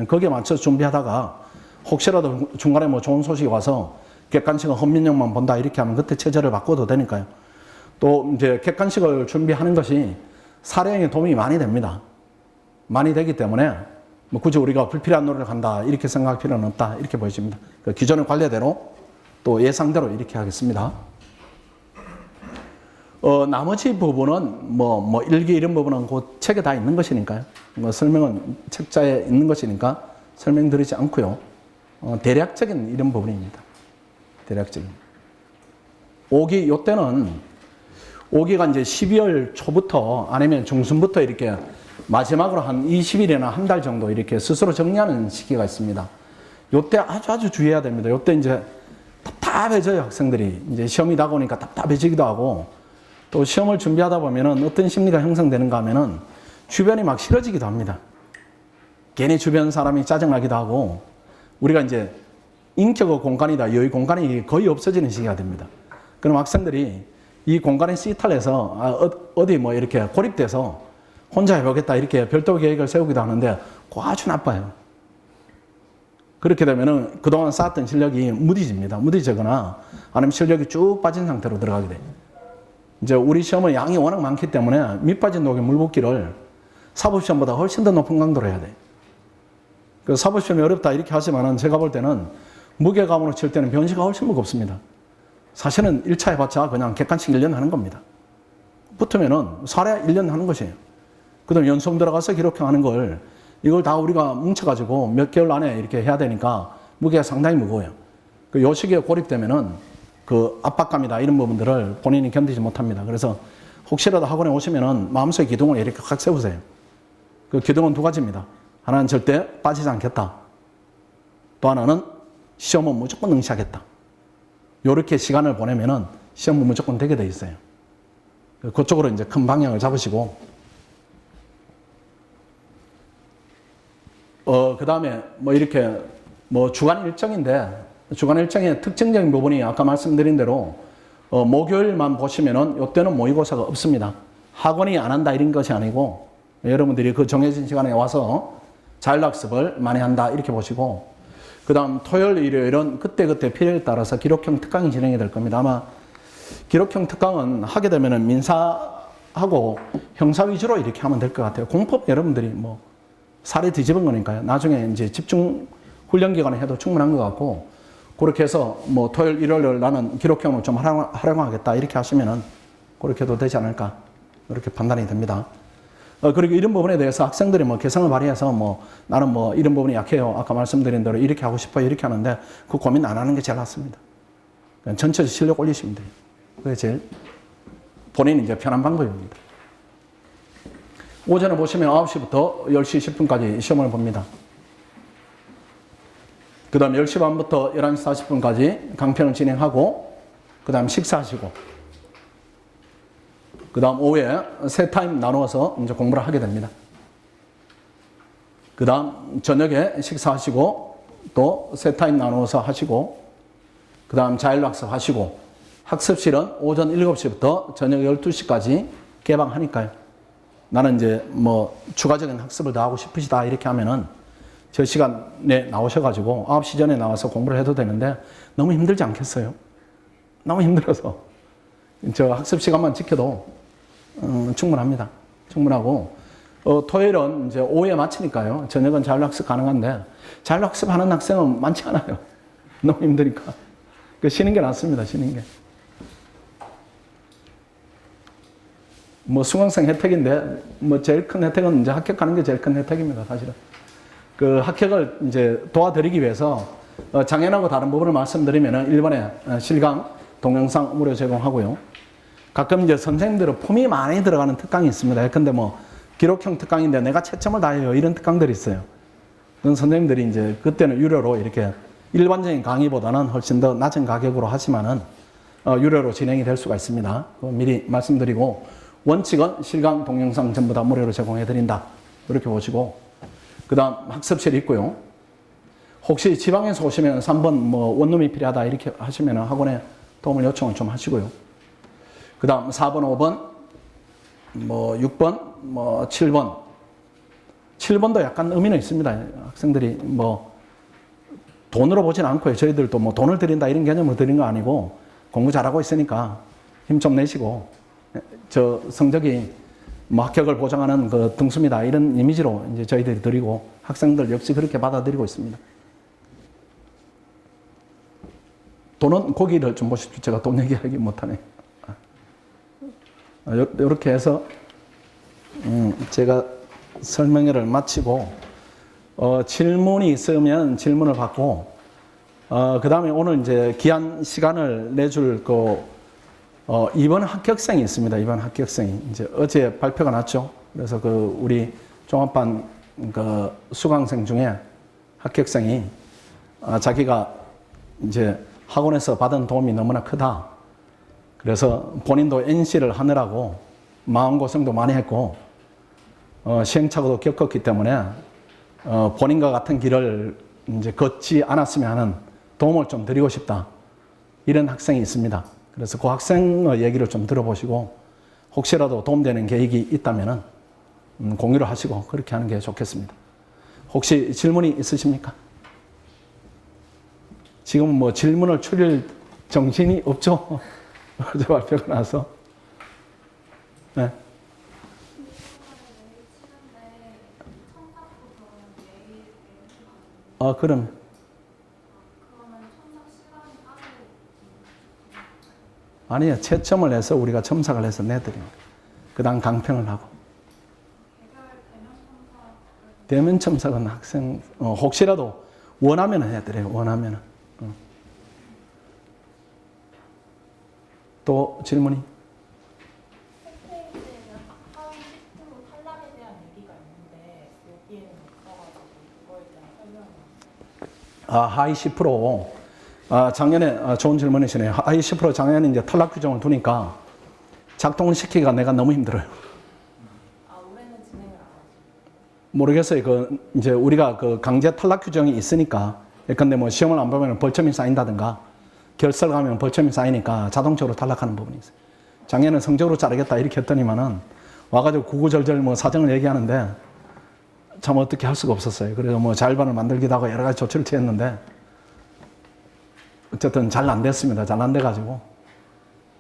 거기에 맞춰서 준비하다가 혹시라도 중간에 뭐 좋은 소식이 와서 객관식은 헌민형만 본다 이렇게 하면 그때 체제를 바꿔도 되니까요. 또 이제 객관식을 준비하는 것이 사례형에 도움이 많이 됩니다. 많이 되기 때문에 뭐 굳이 우리가 불필요한 노력을 한다 이렇게 생각할 필요는 없다 이렇게 보여집니다. 그 기존의 관례대로 또 예상대로 이렇게 하겠습니다. 나머지 부분은 뭐 일기 이런 부분은 그 책에 다 있는 것이니까요. 뭐 설명은 책자에 있는 것이니까 설명드리지 않고요. 대략적인 이런 부분입니다. 대략적인. 5기 요때는 5기가 이제 12월 초부터 아니면 중순부터 이렇게 마지막으로 한 20일이나 한 달 정도 이렇게 스스로 정리하는 시기가 있습니다. 요때 아주 주의해야 됩니다. 요때 이제 답답해져요, 학생들이. 이제 시험이 다가오니까 답답해지기도 하고, 또 시험을 준비하다 보면은 어떤 심리가 형성되는가 하면은 주변이 막 싫어지기도 합니다. 괜히 주변 사람이 짜증나기도 하고, 우리가 이제 인격의 공간이다, 여의 공간이 거의 없어지는 시기가 됩니다. 그럼 학생들이 이 공간에 시탈해서 어디 뭐 이렇게 고립돼서 혼자 해보겠다 이렇게 별도 계획을 세우기도 하는데 그거 아주 나빠요. 그렇게 되면은 그동안 쌓았던 실력이 무디집니다. 무디지거나 아니면 실력이 쭉 빠진 상태로 들어가게 돼요. 이제 우리 시험은 양이 워낙 많기 때문에 밑 빠진 독에 물 붓기를 사법시험보다 훨씬 더 높은 강도로 해야 돼요. 그 사법시험이 어렵다 이렇게 하지만은 제가 볼 때는 무게감으로 칠 때는 변시가 훨씬 무겁습니다. 사실은 1차 해봤자 그냥 객관식 1년 하는 겁니다. 붙으면은 사례 1년 하는 것이에요. 그 다음 연수험 들어가서 기록형 하는 걸 이걸 다 우리가 뭉쳐가지고 몇 개월 안에 이렇게 해야 되니까 무게가 상당히 무거워요. 요 시기에 고립되면은 그 압박감이다 이런 부분들을 본인이 견디지 못합니다. 그래서 혹시라도 학원에 오시면은 마음속에 기둥을 이렇게 확 세우세요. 그 기둥은 두 가지입니다. 하나는 절대 빠지지 않겠다. 또 하나는 시험은 무조건 응시하겠다. 요렇게 시간을 보내면은 시험은 무조건 되게 돼 있어요. 그쪽으로 이제 큰 방향을 잡으시고, 그 다음에 뭐 이렇게 뭐 주간 일정인데, 주간 일정의 특징적인 부분이 아까 말씀드린 대로 목요일만 보시면은 요때는 모의고사가 없습니다. 학원이 안 한다 이런 것이 아니고 여러분들이 그 정해진 시간에 와서 자율학습을 많이 한다 이렇게 보시고, 그 다음 토요일, 일요일은 그때그때 필요에 따라서 기록형 특강이 진행이 될 겁니다. 아마 기록형 특강은 하게 되면은 민사하고 형사 위주로 이렇게 하면 될 것 같아요. 공법 여러분들이 뭐 사례 뒤집은 거니까요. 나중에 이제 집중 훈련 기간에 해도 충분한 것 같고, 그렇게 해서 뭐 토요일, 일요일 나는 기록형을 좀 활용하겠다 이렇게 하시면은 그렇게 해도 되지 않을까 이렇게 판단이 됩니다. 그리고 이런 부분에 대해서 학생들이 뭐 개성을 발휘해서 뭐 나는 뭐 이런 부분이 약해요. 아까 말씀드린 대로 이렇게 하고 싶어요. 이렇게 하는데 그 고민 안 하는 게 제일 낫습니다. 그냥 전체적으로 실력 올리시면 돼요. 그게 제일 본인이 이제 편한 방법입니다. 오전에 보시면 9시부터 10시 10분까지 시험을 봅니다. 그 다음 10시 반부터 11시 40분까지 강편을 진행하고, 그 다음 식사하시고, 그 다음 오후에 세 타임 나누어서 이제 공부를 하게 됩니다. 그 다음 저녁에 식사하시고, 또 세 타임 나누어서 하시고, 그 다음 자율학습 하시고, 학습실은 오전 7시부터 저녁 12시까지 개방하니까요. 나는 이제 뭐 추가적인 학습을 더 하고 싶으시다 이렇게 하면은 저 시간에 나오셔가지고 9시 전에 나와서 공부를 해도 되는데 너무 힘들지 않겠어요? 너무 힘들어서 저 학습 시간만 지켜도 충분합니다. 충분하고, 토요일은 이제 오후에 마치니까요. 저녁은 자율학습 가능한데 자율학습 하는 학생은 많지 않아요. 너무 힘드니까. 쉬는 게 낫습니다. 쉬는 게. 뭐 수강생 혜택인데 뭐 제일 큰 혜택은 이제 합격하는 게 제일 큰 혜택입니다. 사실은 그 합격을 이제 도와드리기 위해서 장애인하고 다른 부분을 말씀드리면은 1번에 실강 동영상 무료 제공하고요. 가끔 이제 선생님들은 품이 많이 들어가는 특강이 있습니다. 근데 뭐 기록형 특강인데 내가 채점을 다 해요. 이런 특강들이 있어요. 그런 선생님들이 이제 그때는 유료로 이렇게 일반적인 강의보다는 훨씬 더 낮은 가격으로 하지만은 유료로 진행이 될 수가 있습니다. 미리 말씀드리고 원칙은 실강 동영상 전부 다 무료로 제공해 드린다. 이렇게 보시고 그 다음 학습실이 있고요. 혹시 지방에서 오시면 3번 뭐 원룸이 필요하다 이렇게 하시면 학원에 도움을 요청을 좀 하시고요. 그 다음 4번, 5번, 뭐 6번, 뭐 7번. 7번도 약간 의미는 있습니다. 학생들이 뭐 돈으로 보진 않고요. 저희들도 뭐 돈을 드린다 이런 개념으로 드린 거 아니고 공부 잘하고 있으니까 힘 좀 내시고 저 성적이 뭐 합격을 보장하는 그 등수입니다. 이런 이미지로 이제 저희들이 드리고 학생들 역시 그렇게 받아들이고 있습니다. 돈은 고기를 좀 보십시오. 제가 돈 얘기하기 못하네. 이렇게 해서 제가 설명회를 마치고 질문이 있으면 질문을 받고 그 다음에 오늘 이제 귀한 시간을 내줄 이번 합격생이 있습니다. 이번 합격생이 이제 어제 발표가 났죠. 그래서 그 우리 종합반 그 수강생 중에 합격생이 자기가 이제 학원에서 받은 도움이 너무나 크다. 그래서 본인도 NC를 하느라고 마음고생도 많이 했고 시행착오도 겪었기 때문에 본인과 같은 길을 이제 걷지 않았으면 하는 도움을 좀 드리고 싶다. 이런 학생이 있습니다. 그래서 그 학생의 얘기를 좀 들어보시고 혹시라도 도움되는 계획이 있다면 공유를 하시고 그렇게 하는 게 좋겠습니다. 혹시 질문이 있으십니까? 지금 뭐 질문을 추릴 정신이 없죠? 어제 발표가 나서. 네. 그럼. 아니요. 채점을 해서 우리가 첨삭을 해서 내드립니다. 그 다음 강평을 하고. 대면 첨삭은 학생, 혹시라도 원하면 해드려요. 원하면. 또 질문이? 홈페이지에는 하위 10% 탈락에 대한 얘기가 있는데 여기에는 없어가지고 그거에 대한 설명을. 하위 10%. 작년에 좋은 질문이시네요. 하위 10% 작년에 이제 탈락 규정을 두니까 작동을 시키기가 내가 너무 힘들어요. 올해는 진행을 안 하시죠? 모르겠어요. 이제 우리가 강제 탈락 규정이 있으니까. 예컨대 뭐 시험을 안 보면 벌점이 쌓인다든가 결설 가면 벌점이 쌓이니까 자동적으로 탈락하는 부분이 있어요. 작년에 성적으로 자르겠다 이렇게 했더니만은 와가지고 구구절절 뭐 사정을 얘기하는데 참 어떻게 할 수가 없었어요. 그래서 뭐 자율반을 만들기도 하고 여러 가지 조치를 취했는데 어쨌든 잘 안 됐습니다. 잘 안 돼가지고.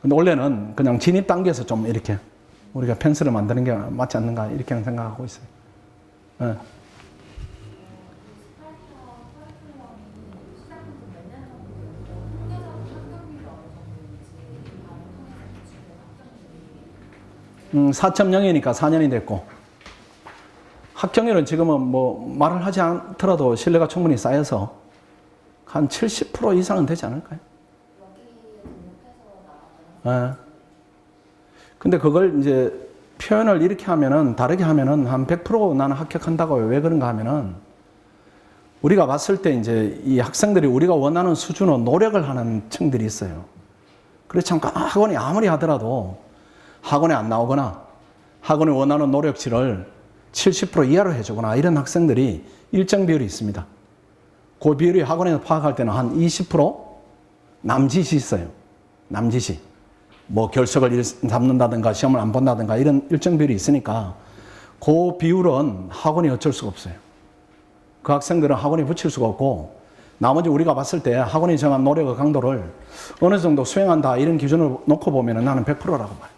근데 원래는 그냥 진입 단계에서 좀 이렇게 우리가 펜스를 만드는 게 맞지 않는가 이렇게는 생각하고 있어요. 네. 음, 4.0이니까 4년이 됐고 합격률은 지금은 뭐 말을 하지 않더라도 신뢰가 충분히 쌓여서 한 70% 이상은 되지 않을까요? 네. 근데 그걸 이제 표현을 이렇게 하면은 다르게 하면은 한 100% 나는 합격한다고요. 왜 그런가 하면은 우리가 봤을 때 이제 이 학생들이 우리가 원하는 수준으로 노력을 하는 층들이 있어요. 그래서 참 학원이 아무리 하더라도 학원에 안 나오거나 학원이 원하는 노력치를 70% 이하로 해주거나 이런 학생들이 일정 비율이 있습니다. 그 비율이 학원에서 파악할 때는 한 20% 남짓이 있어요. 남짓이. 뭐 결석을 잡는다든가 시험을 안 본다든가 이런 일정 비율이 있으니까 그 비율은 학원이 어쩔 수가 없어요. 그 학생들은 학원이 붙일 수가 없고 나머지 우리가 봤을 때 학원이 정한 노력의 강도를 어느 정도 수행한다 이런 기준을 놓고 보면 나는 100%라고 봐요.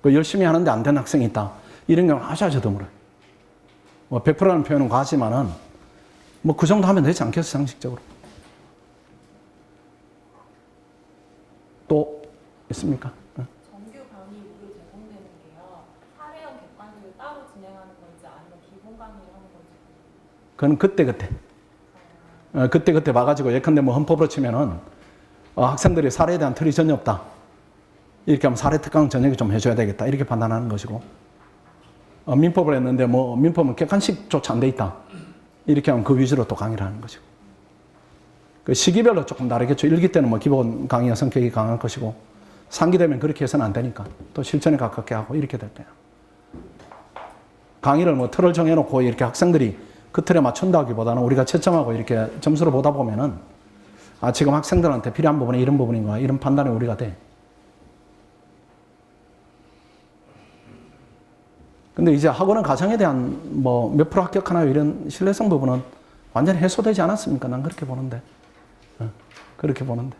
그 열심히 하는데 안 되는 학생이 있다. 이런 경우는 아주 드물어요. 뭐 100%라는 표현은 과하지만은 뭐 그 정도 하면 되지 않겠어요, 상식적으로. 또 있습니까? 그건 그때그때. 그때그때 봐가지고 예컨대 뭐 헌법으로 치면은 학생들이 사례에 대한 틀이 전혀 없다. 이렇게 하면 사례 특강 저녁에 좀 해줘야 되겠다. 이렇게 판단하는 것이고. 민법을 했는데 뭐 민법은 객관식조차 안 돼 있다. 이렇게 하면 그 위주로 또 강의를 하는 것이고. 그 시기별로 조금 다르겠죠. 1기 때는 뭐 기본 강의의 성격이 강할 것이고 3기 되면 그렇게 해서는 안 되니까 또 실전에 가깝게 하고 이렇게 될 거예요. 강의를 뭐 틀을 정해놓고 이렇게 학생들이 그 틀에 맞춘다기보다는 우리가 채점하고 이렇게 점수를 보다 보면은 지금 학생들한테 필요한 부분이 이런 부분인가 이런 판단이 우리가 돼. 근데 이제 학원은 가정에 대한 뭐 몇 프로 합격하나요 이런 신뢰성 부분은 완전히 해소되지 않았습니까? 난 그렇게 보는데. 그렇게 보는데.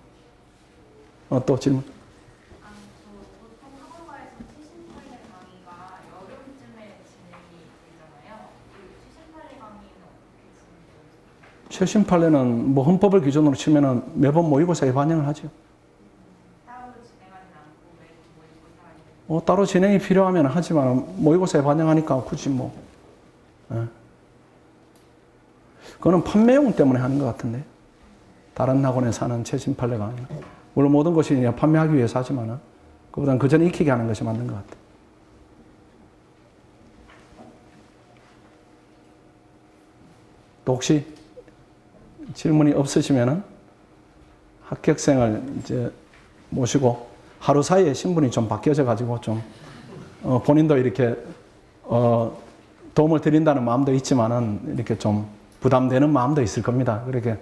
또 질문. 보통 학원가에서 최신 판례 강의가 여름쯤에 진행이 되잖아요. 그 최신 판례 강의는 어떻게 진행되죠? 최신 판례는 뭐 헌법을 기준으로 치면은 매번 모의고사에 반영을 하죠. 따로 진행하지 않고 매주 모의고사 따로 진행이 필요하면 하지만 모의고사에 반영하니까 굳이 뭐. 그거는 판매용 때문에 하는 것 같은데. 다른 학원에서 하는 최신 판례 강의는. 물론 모든 것이 그냥 판매하기 위해서 하지만은 그보다는 그 전에 익히게 하는 것이 맞는 것 같아요. 또 혹시 질문이 없으시면은 합격생을 이제 모시고 하루 사이에 신분이 좀 바뀌어져 가지고 좀 본인도 이렇게 도움을 드린다는 마음도 있지만은 이렇게 좀 부담되는 마음도 있을 겁니다. 그렇게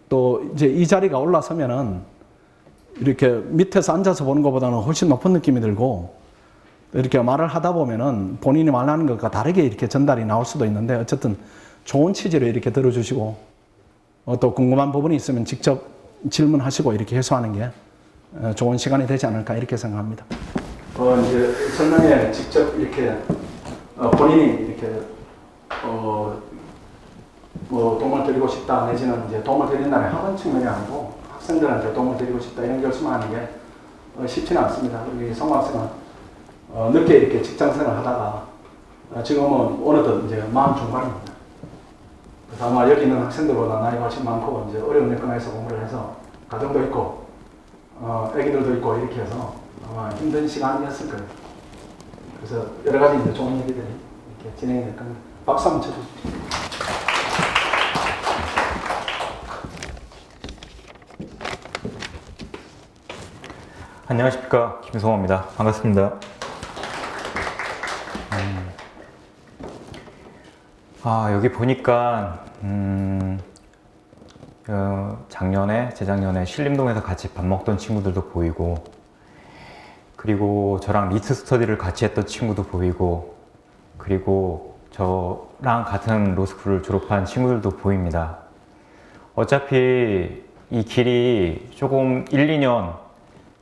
또 이제 이 자리가 올라서면은 이렇게 밑에서 앉아서 보는 것보다는 훨씬 높은 느낌이 들고 이렇게 말을 하다 보면은 본인이 말하는 것과 다르게 이렇게 전달이 나올 수도 있는데 어쨌든 좋은 취지로 이렇게 들어주시고 또 궁금한 부분이 있으면 직접 질문하시고 이렇게 해소하는 게 좋은 시간이 되지 않을까 이렇게 생각합니다. 이제 설명에 직접 이렇게 본인이 이렇게 뭐 도움을 드리고 싶다 내지는 이제 도움을 드린다는 학원 측면이 아니고 학생들한테 도움을 드리고 싶다 이런 결심하는 게 쉽지는 않습니다. 우리 성우 학생은 늦게 이렇게 직장생활을 하다가 지금은 어느덧 이제 40중반입니다. 그래서 아마 여기 있는 학생들보다 나이가 훨씬 많고 이제 어려운 여건에서 공부를 해서 가정도 있고 애기들도 있고 이렇게 해서 아마 힘든 시간이었을 거예요. 그래서 여러 가지 이제 좋은 얘기들이 이렇게 진행이 될 겁니다. 박수 한번 쳐주십시오. 안녕하십니까, 김성호입니다. 반갑습니다. 여기 보니까 작년에, 재작년에 신림동에서 같이 밥 먹던 친구들도 보이고, 그리고 저랑 리트 스터디를 같이 했던 친구도 보이고, 그리고 저랑 같은 로스쿨을 졸업한 친구들도 보입니다. 어차피 이 길이 조금 1, 2년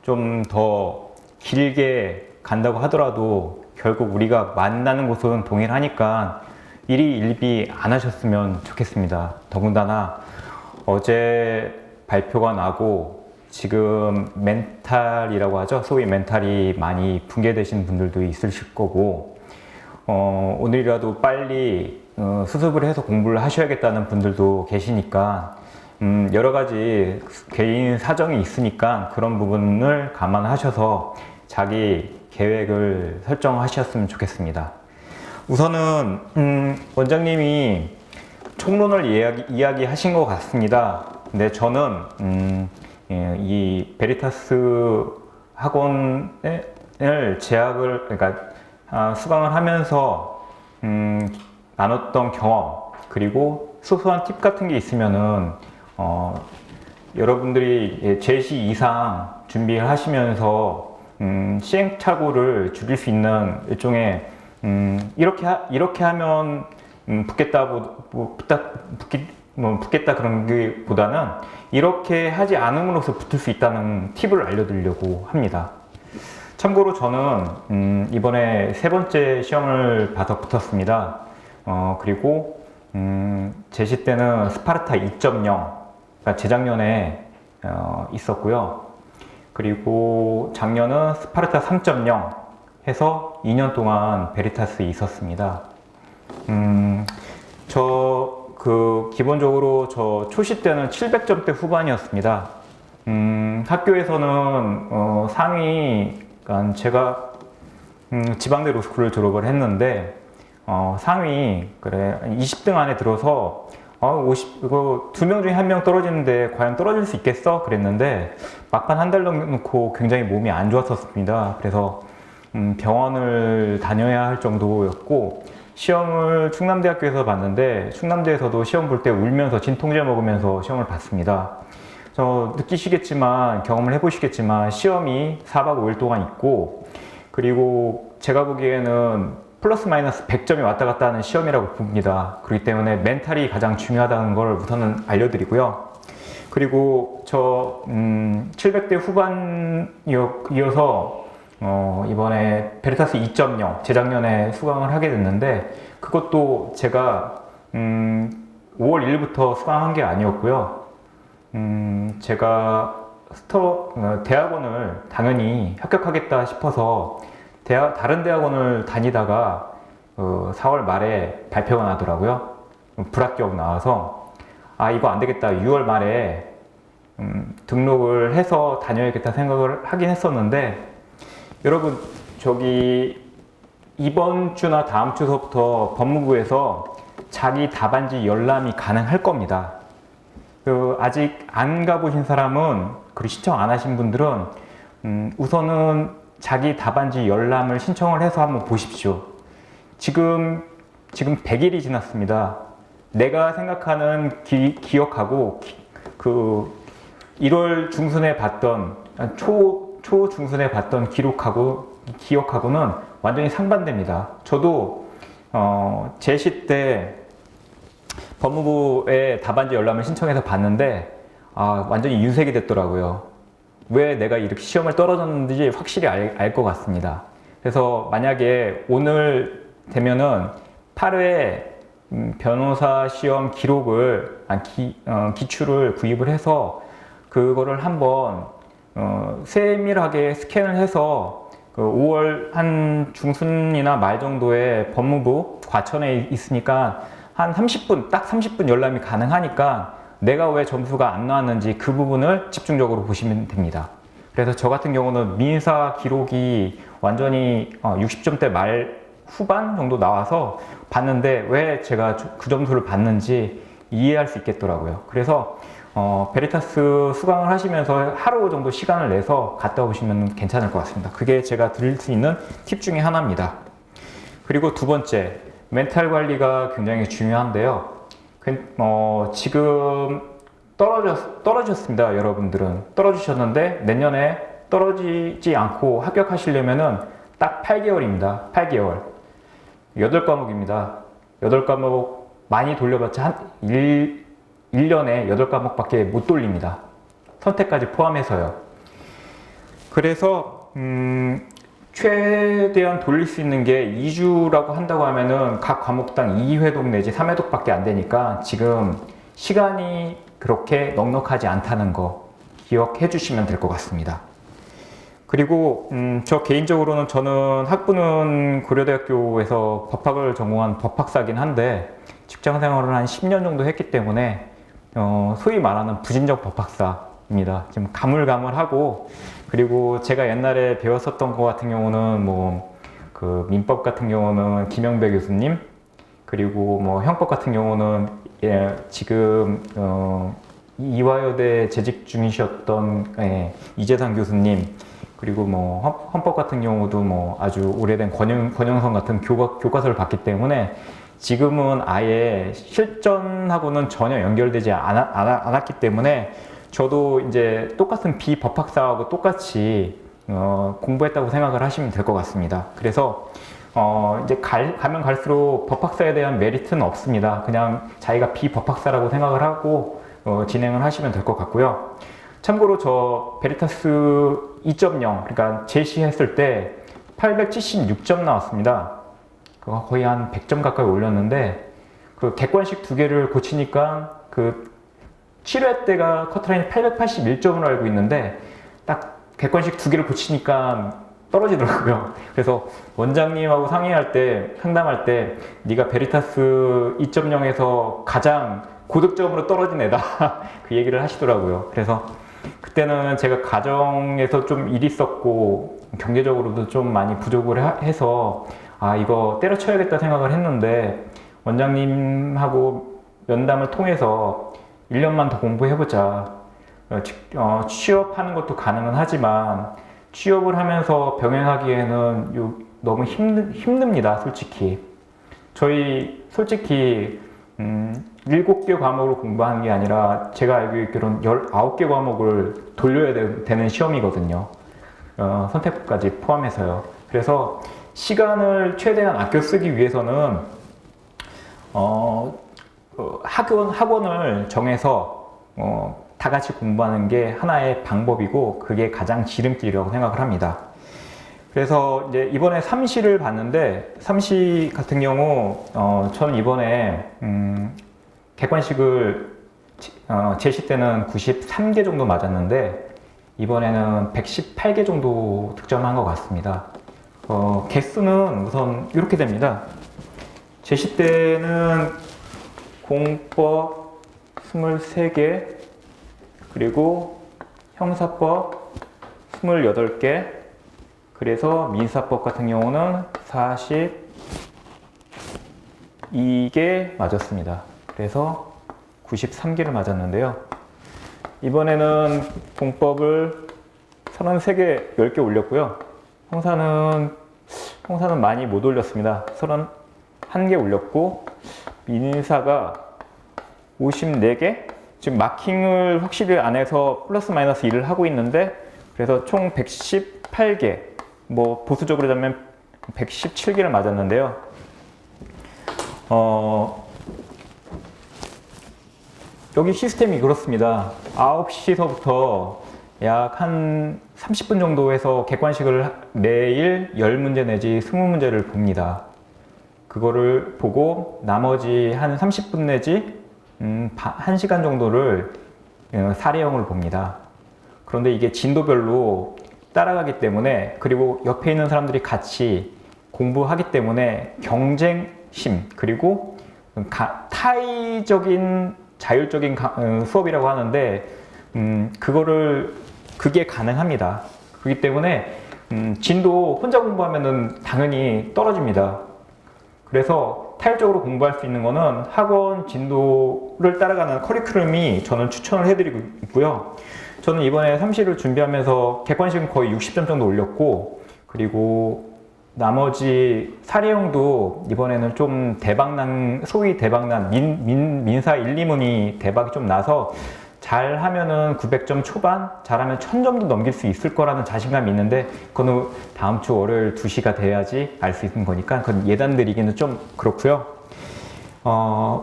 좀 더 길게 간다고 하더라도 결국 우리가 만나는 곳은 동일하니까 일희 일비 안 하셨으면 좋겠습니다. 더군다나 어제 발표가 나고 지금 멘탈이라고 하죠. 소위 멘탈이 많이 붕괴되신 분들도 있으실 거고 오늘이라도 빨리 수습을 해서 공부를 하셔야겠다는 분들도 계시니까 여러 가지 개인 사정이 있으니까 그런 부분을 감안하셔서 자기 계획을 설정하셨으면 좋겠습니다. 우선은 원장님이 총론을 이야기하신 것 같습니다. 근데 저는 이 베리타스 학원을 그러니까 수강을 하면서 나눴던 경험 그리고 소소한 팁 같은 게 있으면은 여러분들이 제시 이상 준비를 하시면서 시행착오를 줄일 수 있는 일종의 이렇게 하면 붙겠다 그런 게 보다는 이렇게 하지 않음으로써 붙을 수 있다는 팁을 알려드리려고 합니다. 참고로 저는 이번에 3번째 시험을 봐서 붙었습니다. 그리고 제시 때는 스파르타 2.0 그러니까 재작년에 있었고요. 그리고 작년은 스파르타 3.0 해서 2년 동안 베리타스에 있었습니다. 저 기본적으로 저 초시 때는 700점대 후반이었습니다. 학교에서는 상위, 그러니까 제가 지방대 로스쿨을 졸업을 했는데 상위 그래 20등 안에 들어서 2명 중에 1명 떨어지는데 과연 떨어질 수 있겠어? 그랬는데 막판 한 달 넘고 굉장히 몸이 안 좋았었습니다. 그래서 병원을 다녀야 할 정도였고 시험을 충남대학교에서 봤는데 충남대에서도 시험 볼 때 울면서 진통제 먹으면서 시험을 봤습니다. 느끼시겠지만 경험을 해보시겠지만 시험이 4박 5일 동안 있고 그리고 제가 보기에는 플러스 마이너스 100점이 왔다 갔다 하는 시험이라고 봅니다. 그렇기 때문에 멘탈이 가장 중요하다는 걸 우선은 알려드리고요. 그리고 700대 후반이어서 이번에 베리타스 2.0 재작년에 수강을 하게 됐는데 그것도 제가 5월 1일부터 수강한 게 아니었고요. 제가 대학원을 당연히 합격하겠다 싶어서 다른 대학원을 다니다가 4월 말에 발표가 나더라고요. 불합격 나와서 이거 안 되겠다. 6월 말에 등록을 해서 다녀야겠다 생각을 하긴 했었는데 여러분 이번 주나 다음 주서부터 법무부에서 자기 답안지 열람이 가능할 겁니다. 아직 안 가보신 사람은 그리고 신청 안 하신 분들은 우선은 자기 답안지 열람을 신청을 해서 한번 보십시오. 지금 100일이 지났습니다. 내가 생각하는 기억하고 1월 중순에 봤던 초중순에 봤던 기억하고는 완전히 상반됩니다. 저도 제시 때 법무부에 답안지 열람을 신청해서 봤는데 완전히 윤색이 됐더라고요. 왜 내가 이렇게 시험을 떨어졌는지 확실히 알 것 같습니다. 그래서 만약에 오늘 되면은 8회 변호사 시험 기출을 구입을 해서 그거를 한번 세밀하게 스캔을 해서 5월 한 중순이나 말 정도에 법무부 과천에 있으니까 한 30분, 딱 30분 열람이 가능하니까 내가 왜 점수가 안 나왔는지 그 부분을 집중적으로 보시면 됩니다. 그래서 저 같은 경우는 민사 기록이 완전히 60점대 말 후반 정도 나와서 봤는데 왜 제가 그 점수를 받는지 이해할 수 있겠더라고요. 그래서 베리타스 수강을 하시면서 하루 정도 시간을 내서 갔다 오시면 괜찮을 것 같습니다. 그게 제가 드릴 수 있는 팁 중에 하나입니다. 그리고 두 번째, 멘탈 관리가 굉장히 중요한데요. 지금 떨어졌습니다. 여러분들은 떨어지셨는데 내년에 떨어지지 않고 합격하시려면은 딱 8개월입니다. 8개월 8과목입니다. 8과목 많이 돌려봤자 한 1년에 8과목밖에 못 돌립니다. 선택까지 포함해서요. 그래서 최대한 돌릴 수 있는 게 2주라고 한다고 하면은 각 과목당 2회독 내지 3회독 밖에 안 되니까 지금 시간이 그렇게 넉넉하지 않다는 거 기억해 주시면 될 것 같습니다. 그리고 저 개인적으로는 저는 학부는 고려대학교에서 법학을 전공한 법학사긴 한데 직장 생활을 한 10년 정도 했기 때문에 소위 말하는 부진적 법학사입니다. 지금 가물가물하고 그리고 제가 옛날에 배웠었던 것 같은 경우는 그 민법 같은 경우는 김영배 교수님 그리고 형법 같은 경우는 지금 이화여대 재직 중이셨던 이재상 교수님 그리고 헌법 같은 경우도 아주 오래된 권영선 같은 교과서를 봤기 때문에 지금은 아예 실전하고는 전혀 연결되지 않았기 때문에 저도 이제 똑같은 비법학사하고 똑같이 공부했다고 생각을 하시면 될 것 같습니다. 그래서 이제 가면 갈수록 법학사에 대한 메리트는 없습니다. 그냥 자기가 비법학사라고 생각을 하고 진행을 하시면 될 것 같고요. 참고로 저 베리타스 2.0 그러니까 제시했을 때 876점 나왔습니다. 그거 거의 한 100점 가까이 올렸는데 그 객관식 두 개를 고치니까 그 7회 때가 커트라인이 881점으로 알고 있는데 딱 객관식 두 개를 고치니까 떨어지더라고요. 그래서 원장님하고 상의할 때, 상담할 때 네가 베리타스 2.0에서 가장 고득점으로 떨어진 애다 그 얘기를 하시더라고요. 그래서 그때는 제가 가정에서 좀 일이 있었고 경제적으로도 좀 많이 부족을 해서 아 이거 때려쳐야겠다 생각을 했는데 원장님하고 면담을 통해서 1년만 더 공부해보자. 취업하는 것도 가능은 하지만 취업을 하면서 병행하기에는 너무 힘듭니다, 솔직히. 저희 솔직히 7개 과목을 공부하는 게 아니라 제가 알고 있기로는 19개 과목을 돌려야 되는 시험이거든요. 선택까지 포함해서요. 그래서 시간을 최대한 아껴 쓰기 위해서는 학원을 정해서 다 같이 공부하는 게 하나의 방법이고 그게 가장 지름길이라고 생각을 합니다. 그래서 이제 이번에 삼시를 봤는데 삼시 같은 경우 저는 이번에 객관식을 제시 때는 93개 정도 맞았는데 이번에는 118개 정도 득점한 것 같습니다. 개수는 우선 이렇게 됩니다. 제시 때는 공법 23개 그리고 형사법 28개 그래서 민사법 같은 경우는 42개 맞았습니다. 그래서 93개를 맞았는데요. 이번에는 공법을 33개, 10개 올렸고요. 형사는 많이 못 올렸습니다. 31개 올렸고 민사가 54개? 지금 마킹을 확실히 안 해서 플러스 마이너스 1을 하고 있는데 그래서 총 118개 뭐 보수적으로 잡으면 117개를 맞았는데요. 여기 시스템이 그렇습니다. 9시서부터 약 한 30분 정도 해서 객관식을 매일 10문제 내지 20문제를 봅니다. 그거를 보고 나머지 한 30분 내지 1시간 정도를 사례형을 봅니다. 그런데 이게 진도별로 따라가기 때문에 그리고 옆에 있는 사람들이 같이 공부하기 때문에 경쟁심 그리고 타의적인 자율적인 수업이라고 하는데 그게 가능합니다. 그렇기 때문에 진도 혼자 공부하면은 당연히 떨어집니다. 그래서 타율적으로 공부할 수 있는 거는 학원 진도를 따라가는 커리큘럼이 저는 추천을 해드리고 있고요. 저는 이번에 삼시를 준비하면서 객관식은 거의 60점 정도 올렸고 그리고 나머지 사례형도 이번에는 좀 소위 대박난 민사 1, 2문이 대박이 좀 나서 잘하면은 900점 초반, 잘하면 1000점도 넘길 수 있을 거라는 자신감이 있는데 그건 다음 주 월요일 2시가 돼야지 알 수 있는 거니까 그건 예단 드리기는 좀 그렇고요.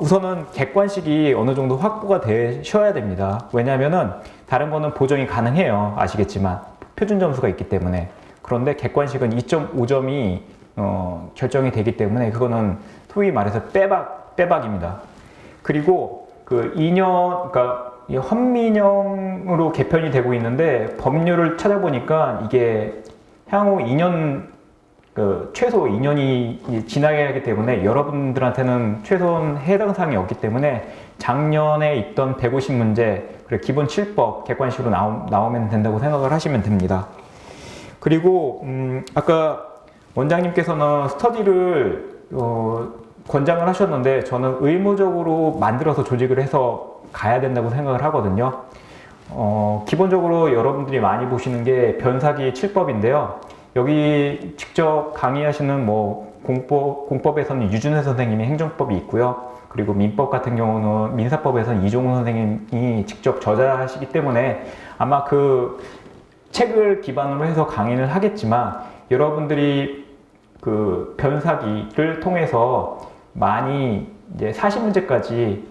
우선은 객관식이 어느 정도 확보가 되셔야 됩니다. 왜냐하면은 다른 거는 보정이 가능해요. 아시겠지만 표준 점수가 있기 때문에. 그런데 객관식은 2.5점이 결정이 되기 때문에 그거는 소위 말해서 빼박입니다. 그리고 그 2년, 그러니까 헌민형으로 개편이 되고 있는데 법률을 찾아보니까 이게 향후 2년, 최소 2년이 지나야 하기 때문에 여러분들한테는 최소한 해당 사항이 없기 때문에 작년에 있던 150문제, 그리고 기본 7법 객관식으로 나오면 된다고 생각을 하시면 됩니다. 그리고 아까 원장님께서는 스터디를 권장을 하셨는데 저는 의무적으로 만들어서 조직을 해서 가야 된다고 생각을 하거든요. 기본적으로 여러분들이 많이 보시는 게 변사기 7법인데요. 여기 직접 강의하시는 공법에서는 유준회 선생님이 행정법이 있고요. 그리고 민법 같은 경우는 민사법에서는 이종훈 선생님이 직접 저자하시기 때문에 아마 그 책을 기반으로 해서 강의를 하겠지만 여러분들이 그 변사기를 통해서 많이 이제 40문제까지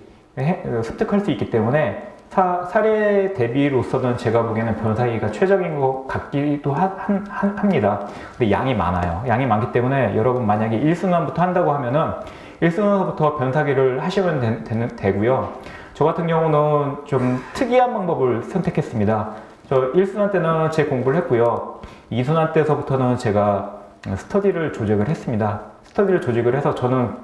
습득할 수 있기 때문에 사례 대비로서는 제가 보기에는 변사기가 최적인 것 같기도 합니다. 근데 양이 많아요. 양이 많기 때문에 여러분 만약에 1순환부터 한다고 하면은 1순환부터 변사기를 하시면 되고요. 저 같은 경우는 좀 특이한 방법을 선택했습니다. 저 1순환 때는 제 공부를 했고요. 2순환 때서부터는 제가 스터디를 조직을 했습니다. 스터디를 조직을 해서 저는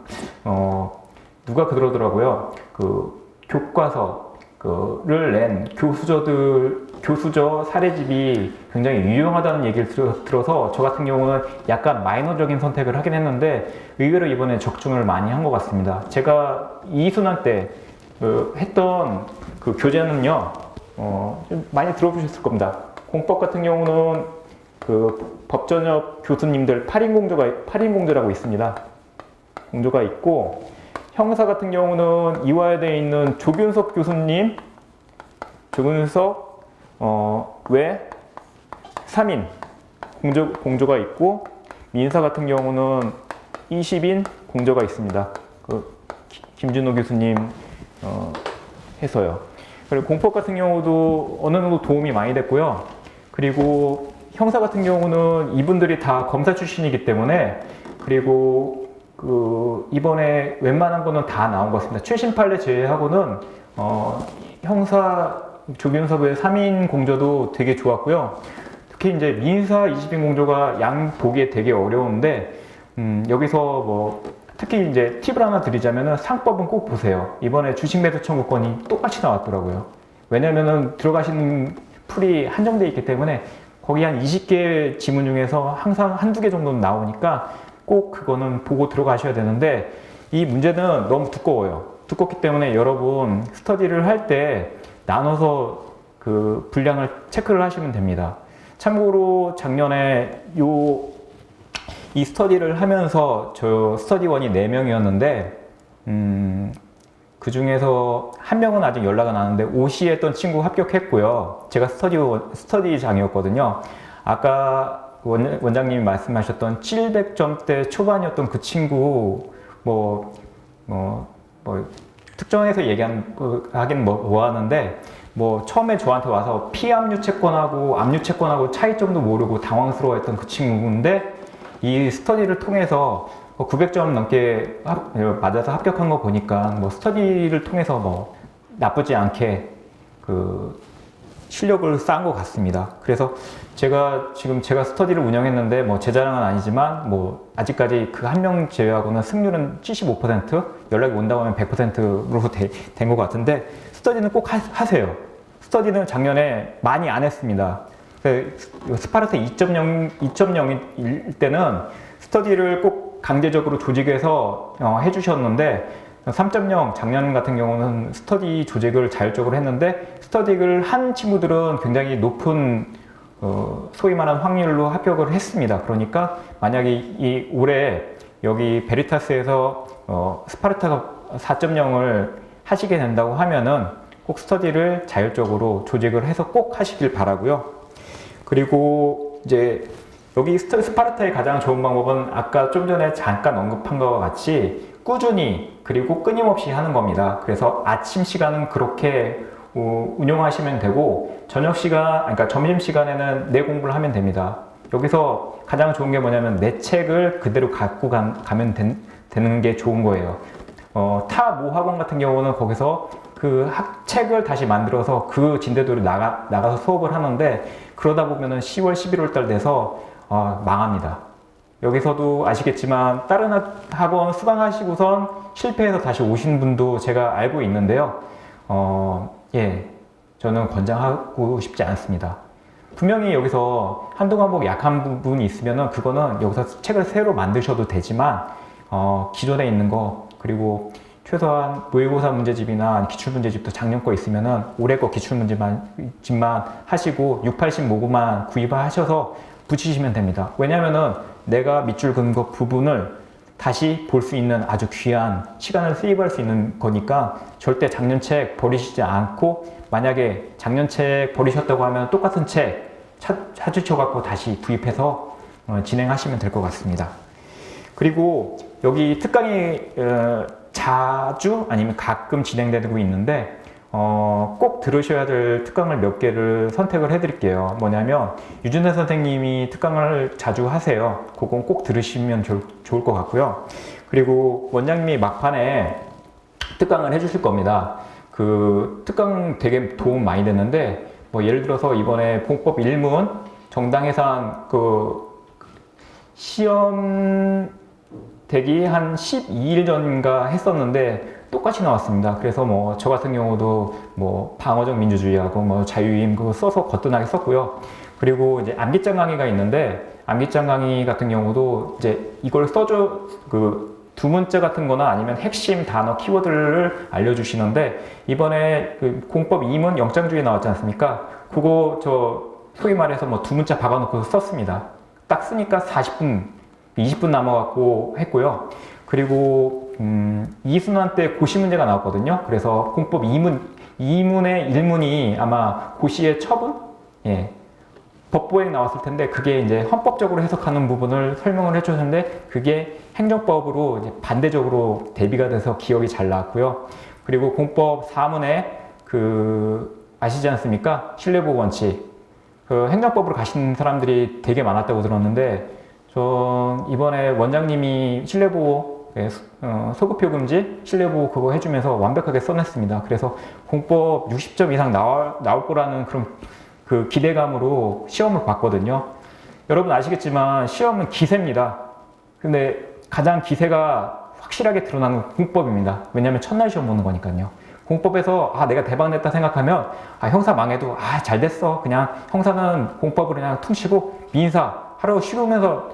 누가 그러더라고요. 그 교과서를 낸 교수저 사례집이 굉장히 유용하다는 얘기를 들어서 저 같은 경우는 약간 마이너적인 선택을 하긴 했는데 의외로 이번에 적중을 많이 한 것 같습니다. 제가 2순환 때 했던 그 교재는요, 좀 많이 들어보셨을 겁니다. 공법 같은 경우는 그 법전협 교수님들 8인 공조라고 있습니다. 공조가 있고, 형사 같은 경우는 이화여대에 있는 조균석 교수님, 외 3인 공조가 있고, 민사 같은 경우는 20인 공조가 있습니다. 그 김준호 교수님 해서요. 그리고 공법 같은 경우도 어느 정도 도움이 많이 됐고요. 그리고 형사 같은 경우는 이분들이 다 검사 출신이기 때문에, 그리고 이번에 웬만한 거는 다 나온 것 같습니다. 최신 판례 제외하고는 형사 조균섭의 3인 공조도 되게 좋았고요. 특히 이제 민사 20인 공조가 양 보기에 되게 어려운데, 여기서 뭐 특히 이제 팁을 하나 드리자면은 상법은 꼭 보세요. 이번에 주식매수 청구권이 똑같이 나왔더라고요. 왜냐면은 들어가시는 풀이 한정되어 있기 때문에 거기 한 20개 지문 중에서 항상 한두 개 정도는 나오니까 꼭 그거는 보고 들어가셔야 되는데, 이 문제는 너무 두꺼워요. 두껍기 때문에 여러분 스터디를 할 때 나눠서 그 분량을 체크를 하시면 됩니다. 참고로 작년에 이 스터디를 하면서 저 스터디원이 4명이었는데 그 중에서 한 명은 아직 연락은 안 왔는데 OC 했던 친구 합격했고요. 제가 스터디장이었거든요. 아까 원장님이 말씀하셨던 700점대 초반이었던 그 친구 특정해서 하긴 뭐하는데, 처음에 저한테 와서 피압류 채권하고 압류 채권하고 차이점도 모르고 당황스러워했던 그 친구인데, 이 스터디를 통해서 900점 넘게 맞아서 합격한 거 보니까 스터디를 통해서 나쁘지 않게 그 실력을 쌓은 것 같습니다. 그래서 제가 스터디를 운영했는데 제 자랑은 아니지만 아직까지 그 한 명 제외하고는 승률은 75%, 연락이 온다고 하면 100%로 된 것 같은데, 스터디는 꼭 하세요. 스터디는 작년에 많이 안 했습니다. 스파르타 2.0일 때는 스터디를 꼭 강제적으로 조직해서 해주셨는데, 3.0 작년 같은 경우는 스터디 조직을 자율적으로 했는데, 스터디를 한 친구들은 굉장히 높은 소위 말하는 확률로 합격을 했습니다. 그러니까 만약에 올해 여기 베리타스에서 스파르타가 4.0을 하시게 된다고 하면은 꼭 스터디를 자율적으로 조직을 해서 꼭 하시길 바라고요. 그리고 이제 여기 스파르타의 가장 좋은 방법은 아까 좀 전에 잠깐 언급한 것과 같이 꾸준히 그리고 끊임없이 하는 겁니다. 그래서 아침 시간은 그렇게 운영하시면 되고, 그러니까 점심 시간에는 내 공부를 하면 됩니다. 여기서 가장 좋은 게 뭐냐면 내 책을 그대로 갖고 가면 되는 게 좋은 거예요. 타 모 학원 같은 경우는 거기서 그 책을 다시 만들어서 그 진대도로 나가서 수업을 하는데, 그러다 보면은 10월, 11월 달 돼서 망합니다. 여기서도 아시겠지만 다른 학원 수강하시고선 실패해서 다시 오신 분도 제가 알고 있는데요. 저는 권장하고 싶지 않습니다. 분명히 여기서 한두 과목 약한 부분이 있으면은 그거는 여기서 책을 새로 만드셔도 되지만, 기존에 있는 거, 그리고 최소한 모의고사 문제집이나 기출문제집도 작년 거 있으면은 올해 거 기출문제집만 하시고 680 모구만 구입하셔서 붙이시면 됩니다. 왜냐면은 내가 밑줄 그은 거 부분을 다시 볼 수 있는 아주 귀한 시간을 세이브할 수 있는 거니까 절대 작년 책 버리시지 않고, 만약에 작년 책 버리셨다고 하면 똑같은 책 찾으셔갖고 다시 구입해서 진행하시면 될 것 같습니다. 그리고 여기 특강이 자주 아니면 가끔 진행되고 있는데, 꼭 들으셔야 될 특강을 몇 개를 선택을 해드릴게요. 뭐냐면 유준태 선생님이 특강을 자주 하세요. 그건 꼭 들으시면 좋을 것 같고요. 그리고 원장님이 막판에 특강을 해주실 겁니다. 그 특강 되게 도움 많이 됐는데, 뭐 예를 들어서 이번에 공법 1문 정당해산 그 시험 대기 한 12일 전인가 했었는데 똑같이 나왔습니다. 그래서 뭐 저 같은 경우도 뭐 방어적 민주주의하고 뭐 자유임 그거 써서 거뜬하게 썼고요. 그리고 이제 암기장 강의가 있는데 암기장 강의 같은 경우도 이제 이걸 써줘 그 두 문자 같은 거나 아니면 핵심 단어 키워드를 알려주시는데 이번에 그 공법 2문 영장주의 나왔지 않습니까? 그거 저 소위 말해서 뭐 두 문자 박아놓고 썼습니다. 딱 쓰니까 40분, 20분 남아갖고 했고요. 그리고 2순환 때 고시 문제가 나왔거든요. 그래서 공법 2문의 1문이 아마 고시의 처분? 예. 법보에 나왔을 텐데 그게 이제 헌법적으로 해석하는 부분을 설명을 해주셨는데 그게 행정법으로 이제 반대적으로 대비가 돼서 기억이 잘 나왔고요. 그리고 공법 4문에 그 아시지 않습니까? 신뢰보호 원칙. 그 행정법으로 가신 사람들이 되게 많았다고 들었는데 저 이번에 원장님이 신뢰보호 소급표 금지, 신뢰보호 그거 해주면서 완벽하게 써냈습니다. 그래서 공법 60점 이상 나올 거라는 그런 그 기대감으로 시험을 봤거든요. 여러분 아시겠지만 시험은 기세입니다. 근데 가장 기세가 확실하게 드러나는 공법입니다. 왜냐하면 첫날 시험 보는 거니까요. 공법에서 내가 대박 냈다 생각하면 형사 망해도 잘 됐어. 그냥 형사는 공법을 그냥 퉁치고 민사 하루 쉬우면서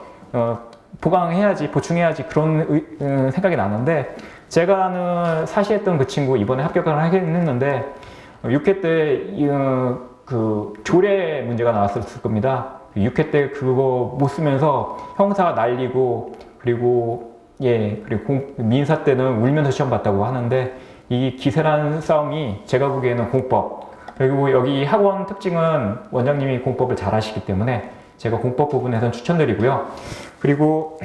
보강해야지, 보충해야지 그런 생각이 나는데 제가 아는 사시했던 그 친구 이번에 합격을 하긴 했는데 6회 때 그 조례 문제가 나왔을 겁니다. 6회 때 그거 못 쓰면서 형사 날리고 그리고 민사 때는 울면서 시험 봤다고 하는데 이 기세라는 싸움이 제가 보기에는 공법 그리고 여기 학원 특징은 원장님이 공법을 잘 하시기 때문에 제가 공법 부분에서는 추천드리고요. 그리고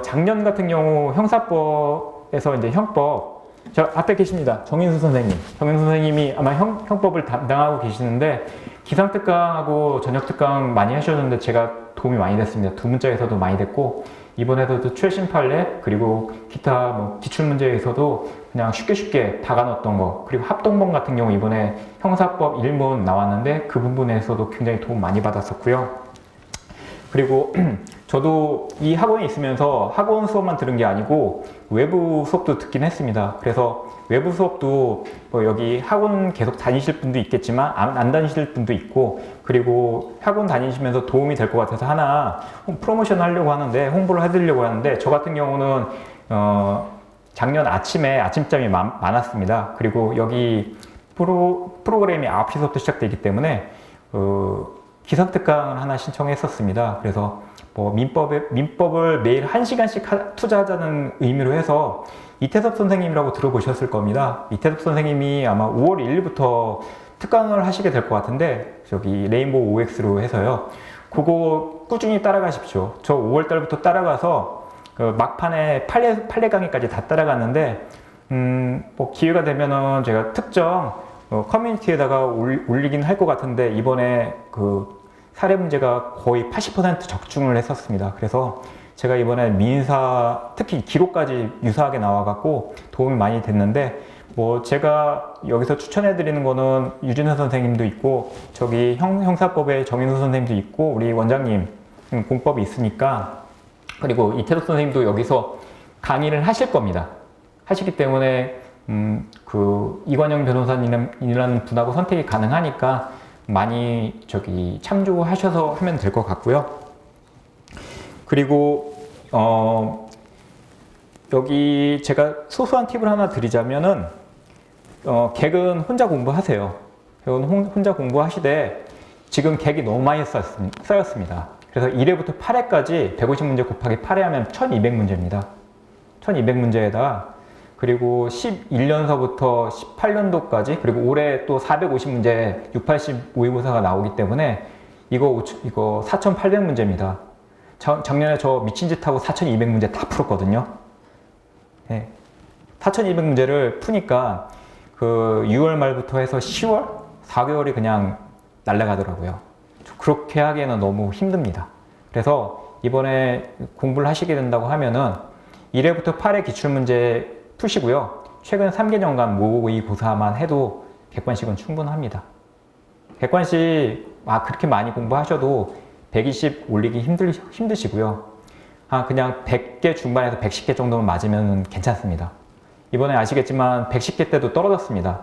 작년 같은 경우 형사법에서 이제 형법 저 앞에 계십니다. 정인수 선생님. 정인수 선생님이 아마 형법을 담당하고 계시는데 기상특강하고 전역특강 많이 하셨는데 제가 도움이 많이 됐습니다. 두 문자에서도 많이 됐고 이번에도 최신 판례 그리고 기타 뭐 기출문제에서도 그냥 쉽게 박아놓았던 거 그리고 합동본 같은 경우 이번에 형사법 1문 나왔는데 그 부분에서도 굉장히 도움 많이 받았었고요. 그리고 저도 이 학원에 있으면서 학원 수업만 들은 게 아니고 외부 수업도 듣긴 했습니다. 그래서 외부 수업도 뭐 여기 학원 계속 다니실 분도 있겠지만 안 다니실 분도 있고 그리고 학원 다니시면서 도움이 될 것 같아서 하나 프로모션 하려고 하는데 홍보를 해드리려고 하는데 저 같은 경우는 작년 아침에 아침잠이 많았습니다. 그리고 여기 프로그램이 9시부터 시작되기 때문에 기상특강을 하나 신청했었습니다. 그래서 뭐 민법을 매일 1시간씩 투자하자는 의미로 해서 이태섭 선생님이라고 들어보셨을 겁니다. 이태섭 선생님이 아마 5월 1일부터 특강을 하시게 될 것 같은데 저기 레인보우 OX로 해서요. 그거 꾸준히 따라가십시오. 저 5월 달부터 따라가서 막판에 판례 강의까지 다 따라갔는데 뭐 기회가 되면은 제가 특정 커뮤니티에다가 올리긴 할 것 같은데 이번에 그 사례 문제가 거의 80% 적중을 했었습니다. 그래서 제가 이번에 민사 특히 기록까지 유사하게 나와갖고 도움이 많이 됐는데 뭐 제가 여기서 추천해 드리는 거는 유진호 선생님도 있고 저기 형사법의 정인수 선생님도 있고 우리 원장님 공법이 있으니까 그리고 이태석 선생님도 여기서 강의를 하실 겁니다. 하시기 때문에 그 이관영 변호사님이라는 분하고 선택이 가능하니까 많이 저기 참조하셔서 하면 될 것 같고요. 그리고 여기 제가 소소한 팁을 하나 드리자면은 객은 혼자 공부하세요. 혼자 공부하시되 지금 객이 너무 많이 쌓였습니다. 그래서 1회부터 8회까지 150문제 곱하기 8회 하면 1200문제입니다. 1200문제에다 그리고 11년서부터 18년도까지 그리고 올해 또 450문제 680 모의고사가 나오기 때문에 이거 4800문제입니다. 작년에 저 미친 짓 하고 4200문제 다 풀었거든요. 네. 4200문제를 푸니까 그 6월 말부터 해서 10월? 4개월이 그냥 날아가더라고요. 그렇게 하기에는 너무 힘듭니다. 그래서 이번에 공부를 하시게 된다고 하면은 1회부터 8회 기출문제 푸시고요. 최근 3개년간 모의고사만 해도 100번씩은 충분합니다. 객관식 그렇게 많이 공부하셔도 120 올리기 힘드시고요. 그냥 100개 중반에서 110개 정도만 맞으면 괜찮습니다. 이번에 아시겠지만 110개 때도 떨어졌습니다.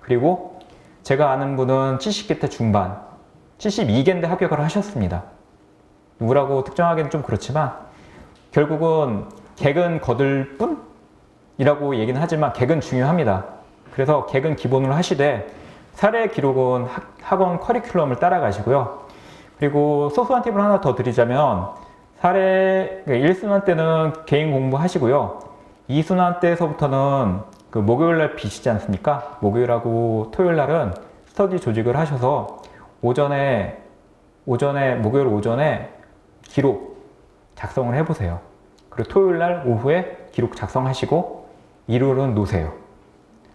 그리고 제가 아는 분은 70개 때 중반, 72개인데 합격을 하셨습니다. 누구라고 특정하기는 좀 그렇지만 결국은 객은 거들 뿐이라고 얘기는 하지만 객은 중요합니다. 그래서 객은 기본으로 하시되 사례 기록은 학원 커리큘럼을 따라가시고요. 그리고 소소한 팁을 하나 더 드리자면 사례 1순환 때는 개인 공부하시고요. 2순환 때에서부터는 그 목요일날 비시지 않습니까? 목요일하고 토요일날은 스터디 조직을 하셔서 목요일 오전에 기록 작성을 해보세요. 그리고 토요일날 오후에 기록 작성하시고 일요일은 놓으세요.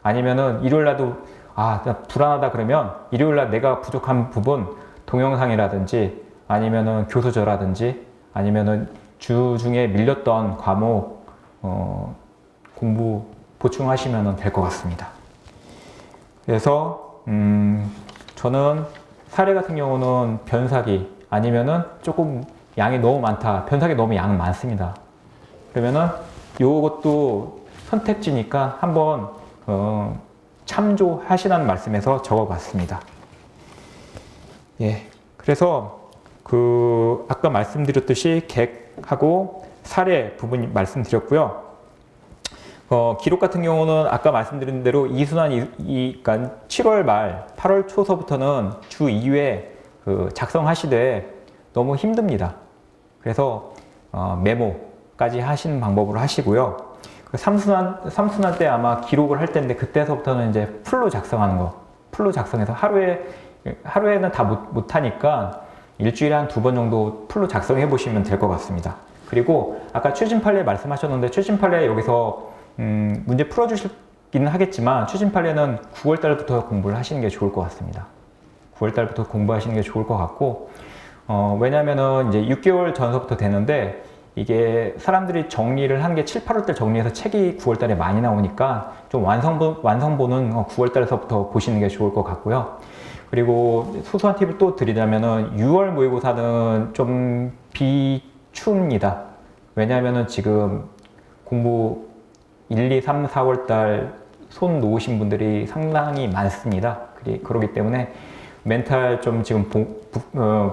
아니면은 일요일날도 나 불안하다 그러면 일요일날 내가 부족한 부분 동영상이라든지 아니면은 교수저라든지 아니면은 주 중에 밀렸던 과목 공부 보충하시면 될 것 같습니다. 그래서 저는 사례 같은 경우는 변사기 아니면은 조금 양이 너무 많다. 변사기 너무 양 많습니다. 그러면은 요것도 선택지니까 한번 참조하시라는 말씀에서 적어봤습니다. 예, 그래서 아까 말씀드렸듯이 객하고 사례 부분 말씀드렸고요. 기록 같은 경우는 아까 말씀드린 대로 2순환, 그러니까 7월 말, 8월 초서부터는 주 2회 작성하시되 너무 힘듭니다. 그래서 메모까지 하시는 방법으로 하시고요. 3순환 때 아마 기록을 할 텐데 그때서부터는 이제 풀로 작성하는 거. 풀로 작성해서 하루에는 다 못하니까 일주일에 한 2번 정도 풀로 작성해 보시면 될 것 같습니다. 그리고 아까 최신 판례 말씀하셨는데 최신 판례 여기서 문제 풀어주시기는 하겠지만 최신 판례는 9월 달부터 공부를 하시는 게 좋을 것 같습니다. 9월 달부터 공부하시는 게 좋을 것 같고 왜냐면은 이제 6개월 전서부터 되는데 이게 사람들이 정리를 한 게 7, 8월 달 정리해서 책이 9월 달에 많이 나오니까 좀 완성본은 9월 달서부터 보시는 게 좋을 것 같고요. 그리고 소소한 팁을 또 드리자면은 6월 모의고사는 좀 비춥니다. 왜냐하면은 지금 공부 1, 2, 3, 4월 달 손 놓으신 분들이 상당히 많습니다. 그렇기 때문에 멘탈 좀 지금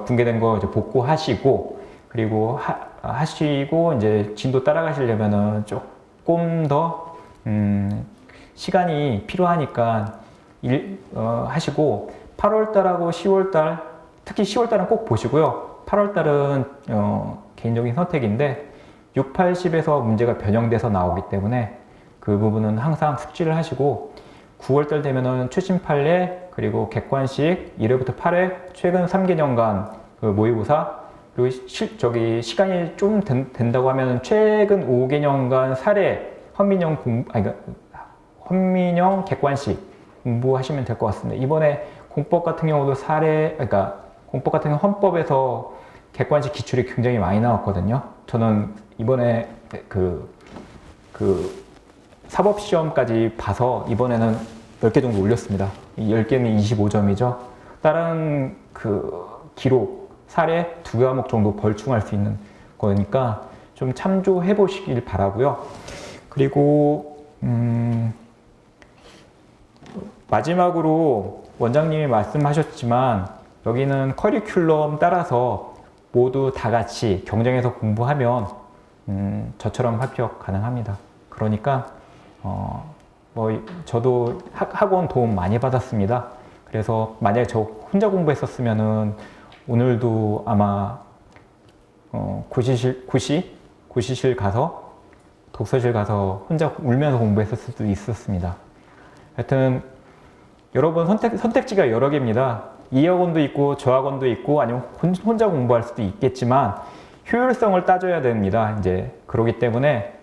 붕괴된 거 이제 복구하시고 그리고 하시고 이제 진도 따라가시려면은 조금 더 시간이 필요하니까 하시고 8월 달하고 10월 달 특히 10월 달은 꼭 보시고요. 8월 달은 개인적인 선택인데 6, 80에서 문제가 변형돼서 나오기 때문에 그 부분은 항상 숙지를 하시고 9월 달 되면은 최신 판례 그리고 객관식 1회부터 8회 최근 3개년간 그 모의고사 그리고 시간이 좀 된다고 하면 최근 5개년간 사례 헌민형 객관식 공부하시면 될 것 같습니다. 이번에 공법 같은 경우도 공법 같은 경우 헌법에서 객관식 기출이 굉장히 많이 나왔거든요. 저는 이번에 사법시험까지 봐서 이번에는 10개 정도 올렸습니다. 이 10개는 25점이죠. 다른 기록, 사례 2과목 정도 벌충할 수 있는 거니까 좀 참조해 보시길 바라고요. 그리고 마지막으로 원장님이 말씀하셨지만 여기는 커리큘럼 따라서 모두 다 같이 경쟁해서 공부하면 저처럼 합격 가능합니다. 그러니까 저도 학원 도움 많이 받았습니다. 그래서 만약에 저 혼자 공부했었으면은 오늘도 아마 고시실 가서 독서실 가서 혼자 울면서 공부했을 수도 있었습니다. 하여튼 여러분 선택지가 여러 개입니다. 이 학원도 있고 저 학원도 있고 아니면 혼자 공부할 수도 있겠지만 효율성을 따져야 됩니다. 이제 그러기 때문에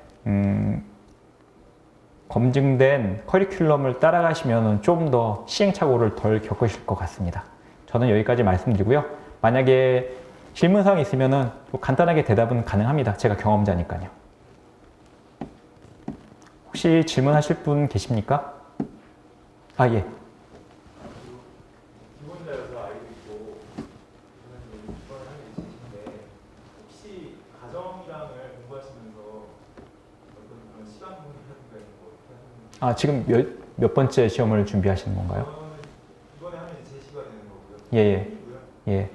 검증된 커리큘럼을 따라가시면 좀 더 시행착오를 덜 겪으실 것 같습니다. 저는 여기까지 말씀드리고요. 만약에 질문사항이 있으면 간단하게 대답은 가능합니다. 제가 경험자니까요. 혹시 질문하실 분 계십니까? 예. 유권자여서 지성이랑을 공부하시면서 어떤 그런 시간 분배라든가 이런 거 어떻게 하시는지. 아, 지금 몇 번째 시험을 준비하시는 건가요? 이번에 하면 제시가 되는 거고요. 예. 예. 예.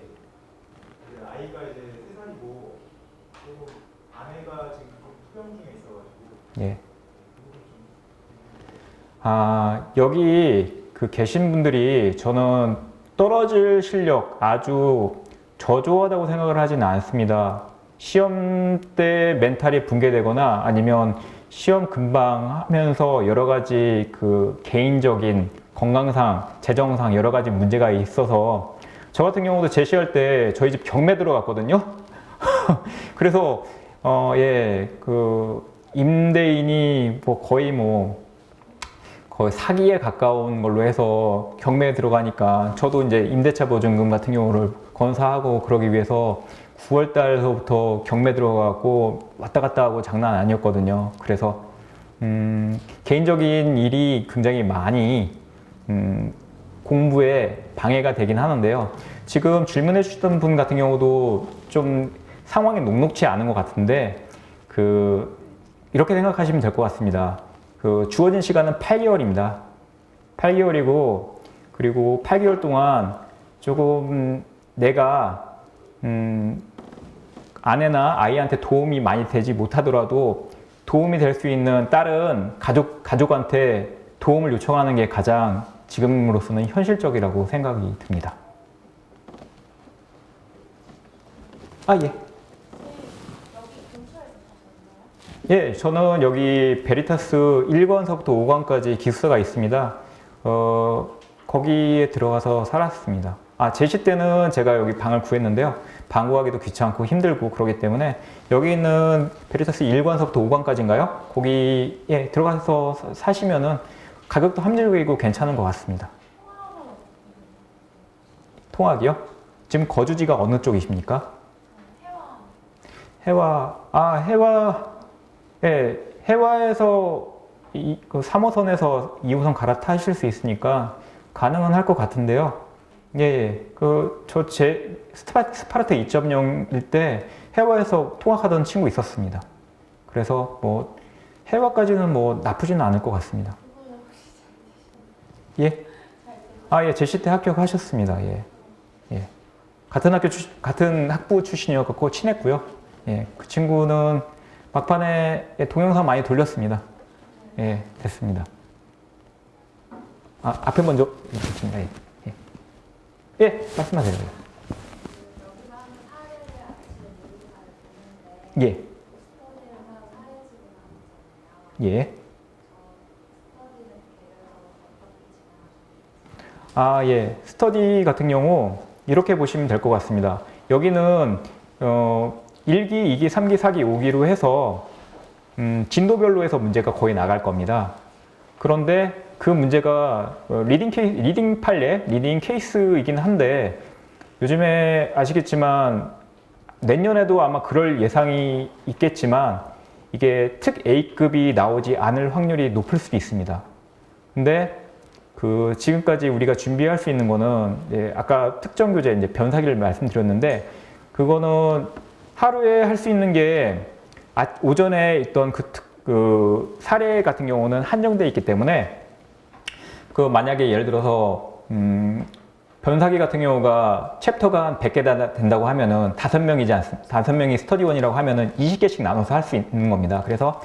아이가 이제 3살이고 그리고 아내가 지금 투병 중에 있어가지고. 예. 아, 여기 그 계신 분들이 저는 떨어질 실력 아주 저조하다고 생각을 하지는 않습니다. 시험 때 멘탈이 붕괴되거나 아니면 시험 금방 하면서 여러 가지 그 개인적인 건강상, 재정상 여러 가지 문제가 있어서 저 같은 경우도 제시할 때 저희 집 경매 들어갔거든요. 그래서 그 임대인이 거의 사기에 가까운 걸로 해서 경매에 들어가니까 저도 이제 임대차 보증금 같은 경우를 건사하고 그러기 위해서 9월 달서부터 경매 들어가고 왔다 갔다 하고 장난 아니었거든요. 그래서 개인적인 일이 굉장히 많이 공부에 방해가 되긴 하는데요. 지금 질문해 주셨던 분 같은 경우도 좀 상황이 녹록치 않은 것 같은데 이렇게 생각하시면 될 것 같습니다. 주어진 시간은 8개월입니다. 8개월이고 그리고 8개월 동안 조금 내가 아내나 아이한테 도움이 많이 되지 못하더라도 도움이 될 수 있는 다른 가족한테 도움을 요청하는 게 가장 지금으로서는 현실적이라고 생각이 듭니다. 아, 예. 예, 저는 여기 베리타스 1관서부터 5관까지 기숙사가 있습니다. 거기에 들어가서 살았습니다. 제시 때는 제가 여기 방을 구했는데요. 방 구하기도 귀찮고 힘들고 그러기 때문에 여기 있는 베리타스 1관서부터 5관까지인가요? 거기에 들어가서 사시면은 가격도 합리적이고 괜찮은 것 같습니다. 통학이요? 지금 거주지가 어느 쪽이십니까? 해화에서 그 3호선에서 2호선 갈아타실 수 있으니까 가능은 할 것 같은데요. 예. 제 스파르타 2.0일 때 해화에서 통학하던 친구 있었습니다. 그래서 해화까지는 나쁘지는 않을 것 같습니다. 예? 예, 제시 때 합격하셨습니다. 예. 예. 같은 학부 출신이어서 친했고요. 예, 그 친구는 막판에 동영상 많이 돌렸습니다. 예, 됐습니다. 앞에 먼저 있습니다. 예. 예. 예, 말씀하세요. 예. 예. 예. 스터디 같은 경우 이렇게 보시면 될 것 같습니다. 여기는 1기, 2기, 3기, 4기, 5기로 해서 진도별로 해서 문제가 거의 나갈 겁니다. 그런데 그 문제가 리딩 판례, 리딩 케이스이긴 한데 요즘에 아시겠지만 내년에도 아마 그럴 예상이 있겠지만 이게 특 A급이 나오지 않을 확률이 높을 수도 있습니다. 근데 지금까지 우리가 준비할 수 있는 거는 아까 특정 교재 이제 변사기를 말씀드렸는데 그거는 하루에 할 수 있는 게 오전에 있던 그 사례 같은 경우는 한정되어 있기 때문에 만약에 예를 들어서 변사기 같은 경우가 챕터가 한 100개 된다고 하면은 5명이 스터디원이라고 하면은 20개씩 나눠서 할 수 있는 겁니다. 그래서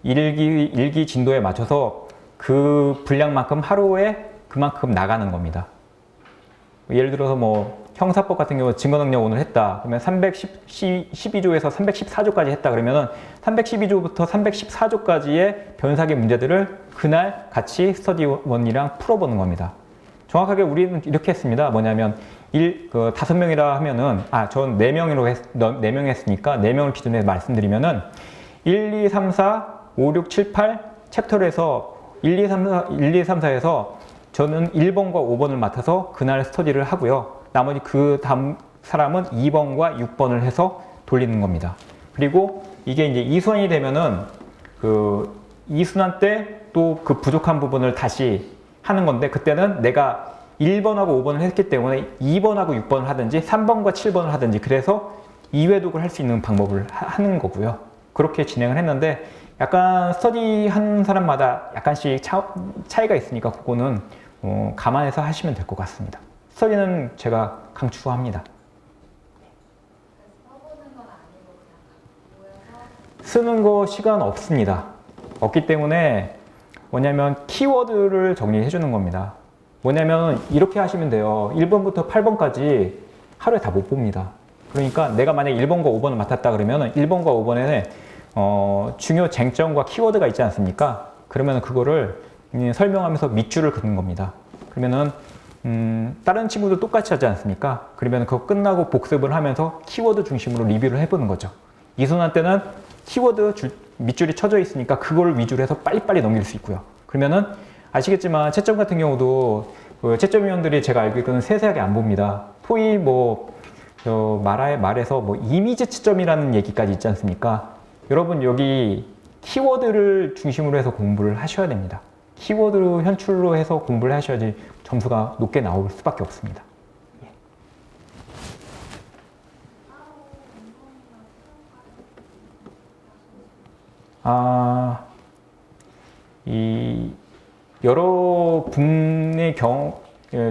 1기 진도에 맞춰서 그 분량만큼 하루에 그만큼 나가는 겁니다. 예를 들어서 형사법 같은 경우 증거능력 오늘 했다. 그러면 312조에서 314조까지 했다. 그러면은 312조부터 314조까지의 변사기 문제들을 그날 같이 스터디원이랑 풀어보는 겁니다. 정확하게 우리는 이렇게 했습니다. 뭐냐면 5명이라 하면은 전 4명 했으니까 4명을 기준으로 해서 말씀드리면은 1, 2, 3, 4, 5, 6, 7, 8 챕터를 해서 1, 2, 3, 4에서 저는 1번과 5번을 맡아서 그날 스터디를 하고요. 나머지 그 다음 사람은 2번과 6번을 해서 돌리는 겁니다. 그리고 이게 이제 2순환이 되면은 2순환 때 또 그 부족한 부분을 다시 하는 건데 그때는 내가 1번하고 5번을 했기 때문에 2번하고 6번을 하든지 3번과 7번을 하든지 그래서 2회독을 할 수 있는 방법을 하는 거고요. 그렇게 진행을 했는데 약간 스터디 하는 사람마다 약간씩 차이가 있으니까 그거는 감안해서 하시면 될 것 같습니다. 스터디는 제가 강추합니다. 써보는 건 아니고 그냥 모여서 쓰는 거 시간 없습니다. 없기 때문에 뭐냐면 키워드를 정리해 주는 겁니다. 뭐냐면 이렇게 하시면 돼요. 1번부터 8번까지 하루에 다 못 봅니다. 그러니까 내가 만약 1번과 5번을 맡았다 그러면 1번과 5번에 중요 쟁점과 키워드가 있지 않습니까? 그러면 그거를 설명하면서 밑줄을 긋는 겁니다. 그러면은 다른 친구도 똑같이 하지 않습니까? 그러면 그거 끝나고 복습을 하면서 키워드 중심으로 리뷰를 해보는 거죠. 이순환 때는 키워드 밑줄이 쳐져 있으니까 그걸 위주로 해서 빨리빨리 넘길 수 있고요. 그러면은 아시겠지만 채점 같은 경우도 그 채점위원들이 제가 알기로는 세세하게 안 봅니다. 토익 말에서 이미지 채점이라는 얘기까지 있지 않습니까? 여러분 여기 키워드를 중심으로 해서 공부를 하셔야 됩니다. 키워드 현출로 해서 공부를 하셔야지 점수가 높게 나올 수밖에 없습니다. 여러 분의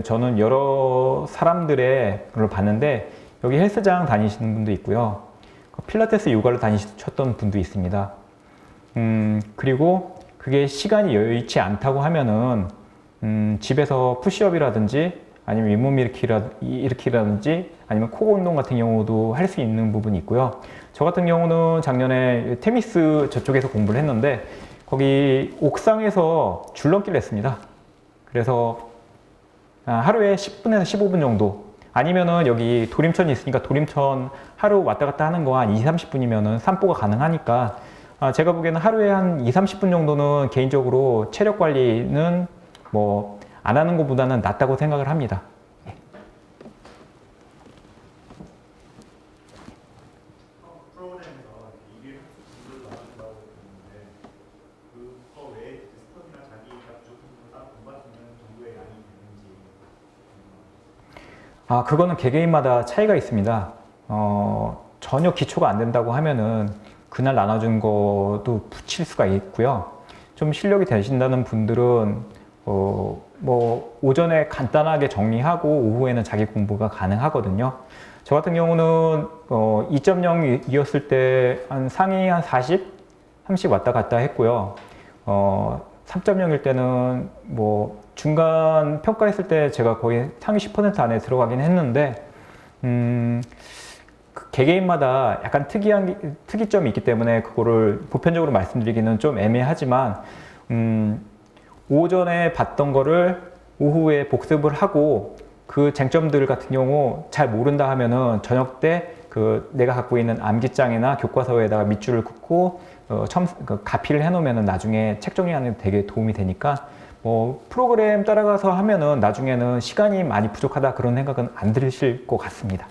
저는 여러 사람들의 걸 봤는데 여기 헬스장 다니시는 분도 있고요. 필라테스 요가를 다니셨던 분도 있습니다. 그리고 그게 시간이 여의치 않다고 하면은 집에서 푸시업이라든지 아니면 윗몸 일으키라든지 아니면 코어 운동 같은 경우도 할 수 있는 부분이 있고요. 저 같은 경우는 작년에 테니스 저쪽에서 공부를 했는데 거기 옥상에서 줄넘기를 했습니다. 그래서 하루에 10분에서 15분 정도 아니면은 여기 도림천이 있으니까 도림천 하루 왔다 갔다 하는 거 한 20-30분이면은 산보가 가능하니까 제가 보기에는 하루에 한 20-30분 정도는 개인적으로 체력 관리는 안 하는 것보다는 낫다고 생각을 합니다. 프로그램에서 일일 학습을 나눈다고 했는데 그거 외에 스터디나 자기가 부족한 공부할 수 있는 정도의 양이 있는지 그거는 개개인마다 차이가 있습니다. 전혀 기초가 안 된다고 하면은 그날 나눠준 것도 붙일 수가 있고요. 좀 실력이 되신다는 분들은 오전에 간단하게 정리하고 오후에는 자기 공부가 가능하거든요. 저 같은 경우는 2.0이었을 때 한 상위 한 40, 30 왔다 갔다 했고요. 3.0일 때는 중간 평가했을 때 제가 거의 상위 10% 안에 들어가긴 했는데 개개인마다 약간 특이점이 있기 때문에 그거를 보편적으로 말씀드리기는 좀 애매하지만 오전에 봤던 거를 오후에 복습을 하고 그 쟁점들 같은 경우 잘 모른다 하면은 저녁 때 내가 갖고 있는 암기장이나 교과서에다가 밑줄을 긋고 가피를 해놓으면은 나중에 책 정리하는 데 되게 도움이 되니까 프로그램 따라가서 하면은 나중에는 시간이 많이 부족하다 그런 생각은 안 들으실 것 같습니다.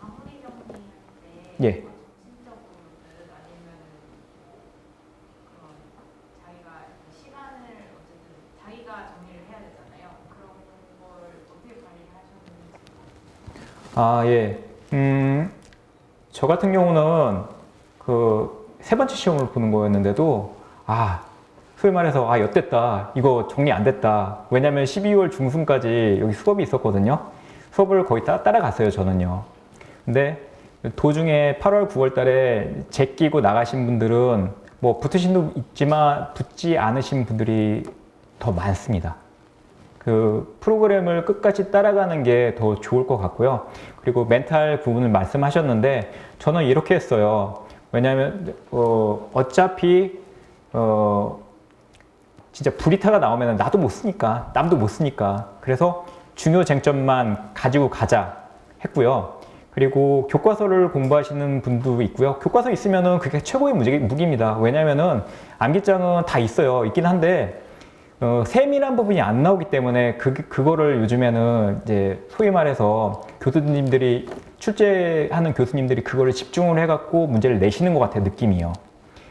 마무리 정리할 때 예. 정신적으로든 아니면 자기가 시간을 어쨌든 자기가 정리를 해야 되잖아요. 그런 걸 어떻게 관리를 하셨는지. 예. 저 같은 경우는 세 번째 시험을 보는 거였는데도 소위 말해서 엿됐다, 이거 정리 안 됐다. 왜냐면 12월 중순까지 여기 수업이 있었거든요. 수업을 거의 다 따라갔어요, 저는요. 근데 도중에 8월 9월 달에 제끼고 나가신 분들은 붙으신 분도 있지만 붙지 않으신 분들이 더 많습니다. 그 프로그램을 끝까지 따라가는 게 더 좋을 것 같고요. 그리고 멘탈 부분을 말씀하셨는데 저는 이렇게 했어요. 왜냐하면 어차피 진짜 브리타가 나오면 나도 못 쓰니까, 남도 못 쓰니까, 그래서 중요 쟁점만 가지고 가자 했고요. 그리고 교과서를 공부하시는 분도 있고요. 교과서 있으면은 그게 최고의 무기입니다. 왜냐면은 암기장은 다 있긴 한데 세밀한 부분이 안 나오기 때문에 그거를 요즘에는 이제 소위 말해서 교수님들이 출제하는 교수님들이 그거를 집중을 해갖고 문제를 내시는 것 같아요, 느낌이요.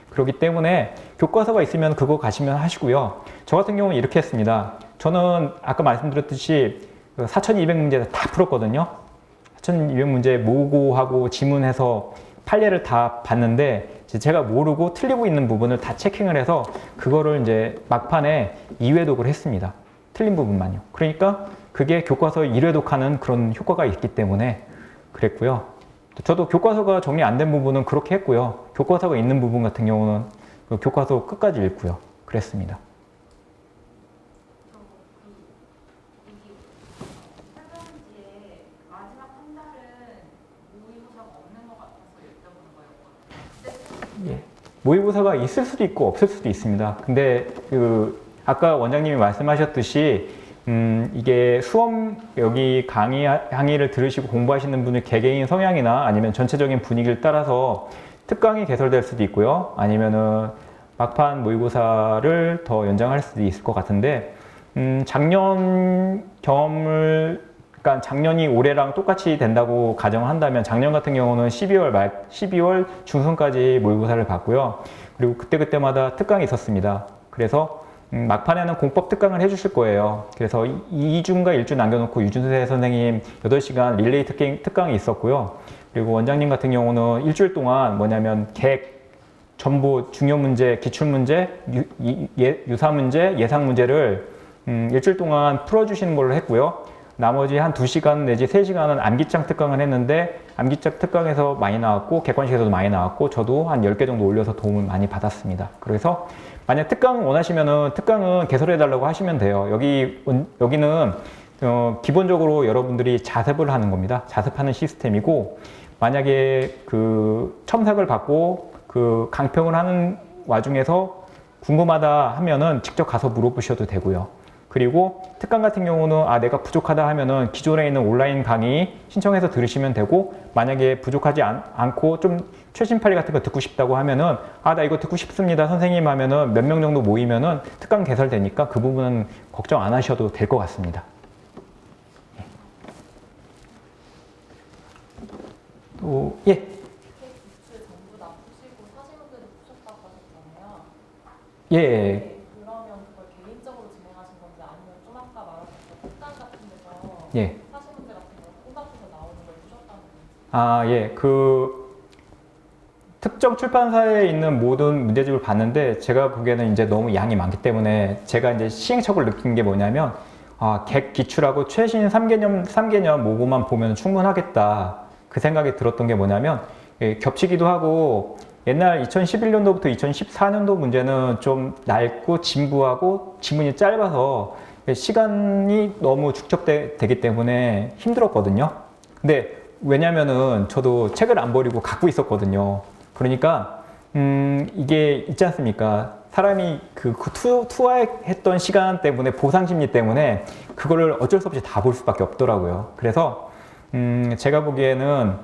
그렇기 때문에 교과서가 있으면 그거 가시면 하시고요. 저 같은 경우는 이렇게 했습니다. 저는 아까 말씀드렸듯이 4200문제 다 풀었거든요. 4200문제 모고하고 지문해서 판례를 다 봤는데 제가 모르고 틀리고 있는 부분을 다 체킹을 해서 그거를 이제 막판에 2회 독을 했습니다. 틀린 부분만요. 그러니까 그게 교과서 1회 독하는 그런 효과가 있기 때문에 그랬고요. 저도 교과서가 정리 안 된 부분은 그렇게 했고요. 교과서가 있는 부분 같은 경우는 그 교과서 끝까지 읽고요. 그랬습니다. 설명지에 마지막 한 달은 모의고사가 없는 것 같아서 여쭤보는 거예요. 예. 모의고사가 있을 수도 있고 없을 수도 있습니다. 근데 아까 원장님이 말씀하셨듯이 이게 수험 여기 강의를 들으시고 공부하시는 분의 개개인 성향이나 아니면 전체적인 분위기를 따라서 특강이 개설될 수도 있고요. 아니면은 막판 모의고사를 더 연장할 수도 있을 것 같은데 작년 경험을 그러니까 작년이 올해랑 똑같이 된다고 가정한다면 작년 같은 경우는 12월 중순까지 모의고사를 봤고요. 그리고 그때마다 특강이 있었습니다. 그래서 막판에는 공법 특강을 해주실 거예요. 그래서 2주인가 1주 남겨놓고 유준세 선생님 8시간 릴레이 특강이 있었고요. 그리고 원장님 같은 경우는 일주일 동안 뭐냐면 전부 중요 문제, 기출 문제, 유사 문제, 예상 문제를 일주일 동안 풀어주시는 걸로 했고요. 나머지 한 2시간 내지 3시간은 암기장 특강을 했는데 암기장 특강에서 많이 나왔고 객관식에서도 많이 나왔고 저도 한 10개 정도 올려서 도움을 많이 받았습니다. 그래서 만약 특강 원하시면은 특강은 개설해 달라고 하시면 돼요. 여기는 기본적으로 여러분들이 자습을 하는 겁니다. 자습하는 시스템이고 만약에 그 첨삭을 받고 그 강평을 하는 와중에서 궁금하다 하면은 직접 가서 물어보셔도 되고요. 그리고 특강 같은 경우는 내가 부족하다 하면은 기존에 있는 온라인 강의 신청해서 들으시면 되고 만약에 부족하지 않고 좀 최신 판례 같은 거 듣고 싶다고 하면은 나 이거 듣고 싶습니다 선생님 하면은 몇 명 정도 모이면은 특강 개설되니까 그 부분은 걱정 안 하셔도 될 것 같습니다. 또 예. 기출 전부 다 푸시고 사시문제도 푸셨다고 하셨잖아요. 예. 그러면 그걸 개인적으로 진행하신 건지 아니면 좀 아까 말하셨던 특강 같은 데서 예. 사시문제 같은 거 콩닥해서 나오는 걸 푸셨다는 건지. 예. 특정 출판사에 있는 모든 문제집을 봤는데 제가 보기에는 이제 너무 양이 많기 때문에 제가 이제 시행착오를 느낀 게 뭐냐면 객 기출하고 최신 3개년 모고만 보면 충분하겠다 그 생각이 들었던 게 뭐냐면 겹치기도 하고 옛날 2011년도부터 2014년도 문제는 좀 낡고 진부하고 지문이 짧아서 시간이 너무 축적되기 때문에 힘들었거든요. 근데 왜냐면은 저도 책을 안 버리고 갖고 있었거든요. 그러니까 이게 있지 않습니까? 사람이 그 투하했던 시간 때문에 보상 심리 때문에 그거를 어쩔 수 없이 다 볼 수밖에 없더라고요. 그래서 제가 보기에는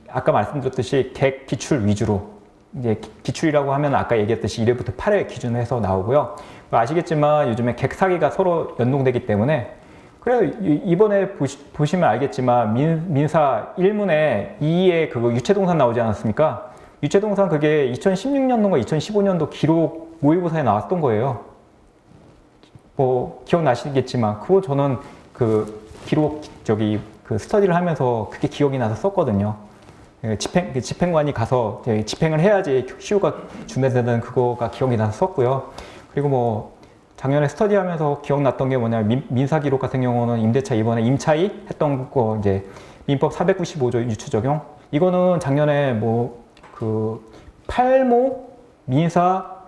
아까 말씀드렸듯이 객 기출 위주로 이제 기출이라고 하면 아까 얘기했듯이 1회부터 8회 기준으로 해서 나오고요. 아시겠지만 요즘에 객 사기가 서로 연동되기 때문에 그래서 이번에 보시면 알겠지만 민사 1문에 2에 그거 유체동산 나오지 않았습니까? 유체동산 그게 2016년도인가 2015년도 기록 모의고사에 나왔던 거예요. 뭐 기억나시겠지만 그거 저는 그 기록 그 스터디를 하면서 그게 기억이 나서 썼거든요. 집행관이 가서 집행을 해야지 시효가 준비되는 그거가 기억이 나서 썼고요. 그리고 뭐 작년에 스터디하면서 기억났던 게 뭐냐면 민사 기록 같은 경우는 임대차 이번에 임차이 했던 거 이제 민법 495조 유추 적용 이거는 작년에 뭐 그 8모 민사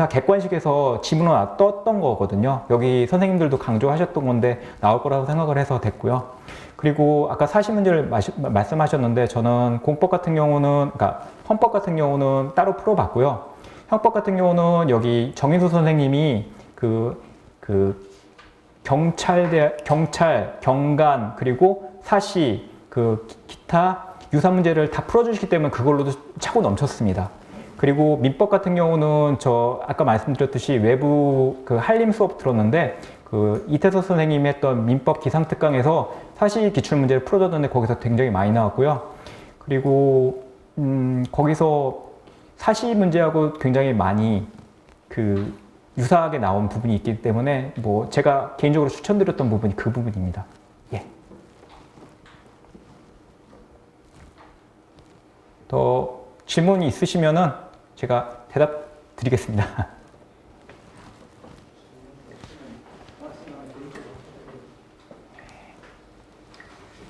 객관식에서 지문으로 떴던 거거든요. 여기 선생님들도 강조하셨던 건데 나올 거라고 생각을 해서 됐고요. 그리고 아까 사시 문제를 말씀하셨는데 저는 공법 같은 경우는 그러니까 헌법 같은 경우는 따로 풀어봤고요. 형법 같은 경우는 여기 정인수 선생님이 경찰, 경관 그리고 사시 기타 유사 문제를 다 풀어주시기 때문에 그걸로도 차고 넘쳤습니다. 그리고 민법 같은 경우는 저 아까 말씀드렸듯이 외부 한림 수업 들었는데 이태석 선생님이 했던 민법 기상특강에서 사시 기출 문제를 풀어줬는데 거기서 굉장히 많이 나왔고요. 그리고 거기서 사시 문제하고 굉장히 많이 유사하게 나온 부분이 있기 때문에 뭐 제가 개인적으로 추천드렸던 부분이 그 부분입니다. 예. 더 질문이 있으시면은 제가 대답 드리겠습니다.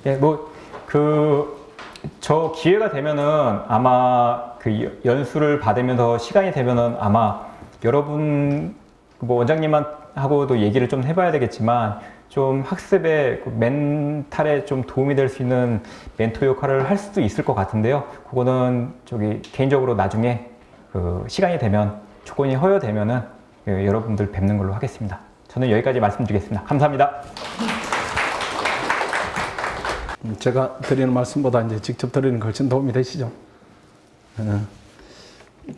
예, 저 기회가 되면은 아마 그 연수를 받으면서 시간이 되면은 아마 여러분 뭐 원장님하고도 얘기를 좀 해봐야 되겠지만 좀 학습에 멘탈에 좀 도움이 될 수 있는 멘토 역할을 할 수도 있을 것 같은데요. 그거는 개인적으로 나중에 그 시간이 되면 조건이 허여되면은 여러분들 뵙는 걸로 하겠습니다. 저는 여기까지 말씀드리겠습니다. 감사합니다. 제가 드리는 말씀보다 이제 직접 드리는 거 훨씬 도움이 되시죠?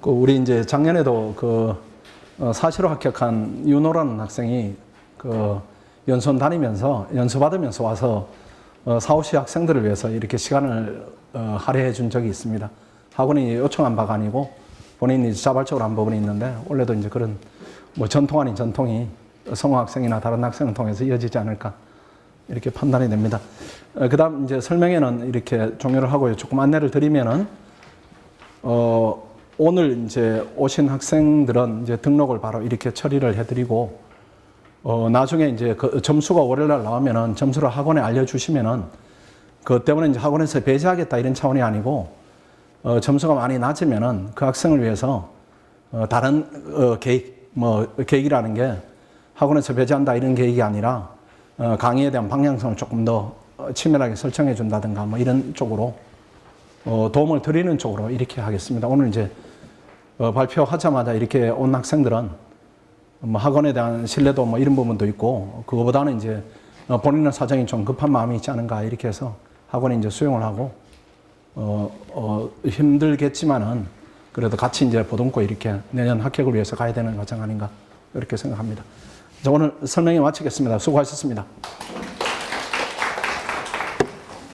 우리 이제 작년에도 사시로 합격한 윤호라는 학생이 연수원 다니면서 연수 받으면서 와서 사후시 학생들을 위해서 이렇게 시간을 할애해 준 적이 있습니다. 학원이 요청한 바가 아니고 본인이 자발적으로 한 부분이 있는데 원래도 이제 그런 뭐 전통 아닌 전통이 성우 학생이나 다른 학생을 통해서 이어지지 않을까 이렇게 판단이 됩니다. 그다음 이제 설명회는 이렇게 종료를 하고요. 조금 안내를 드리면은 오늘 이제 오신 학생들은 이제 등록을 바로 이렇게 처리를 해드리고 나중에 이제 그 점수가 월요일날 나오면은 점수를 학원에 알려주시면은 그것 때문에 이제 학원에서 배제하겠다 이런 차원이 아니고 점수가 많이 낮으면은 그 학생을 위해서 다른 계획이라는 게 학원에서 배제한다 이런 계획이 아니라 강의에 대한 방향성을 조금 더 치밀하게 설정해 준다든가 뭐 이런 쪽으로 도움을 드리는 쪽으로 이렇게 하겠습니다. 오늘 이제 발표하자마자 이렇게 온 학생들은 뭐 학원에 대한 신뢰도 뭐 이런 부분도 있고 그거보다는 이제 본인의 사정이 좀 급한 마음이 있지 않은가 이렇게 해서 학원에 이제 수용을 하고 힘들겠지만은 그래도 같이 이제 보듬고 이렇게 내년 합격을 위해서 가야 되는 과정 아닌가 이렇게 생각합니다. 오늘 설명회 마치겠습니다. 수고하셨습니다.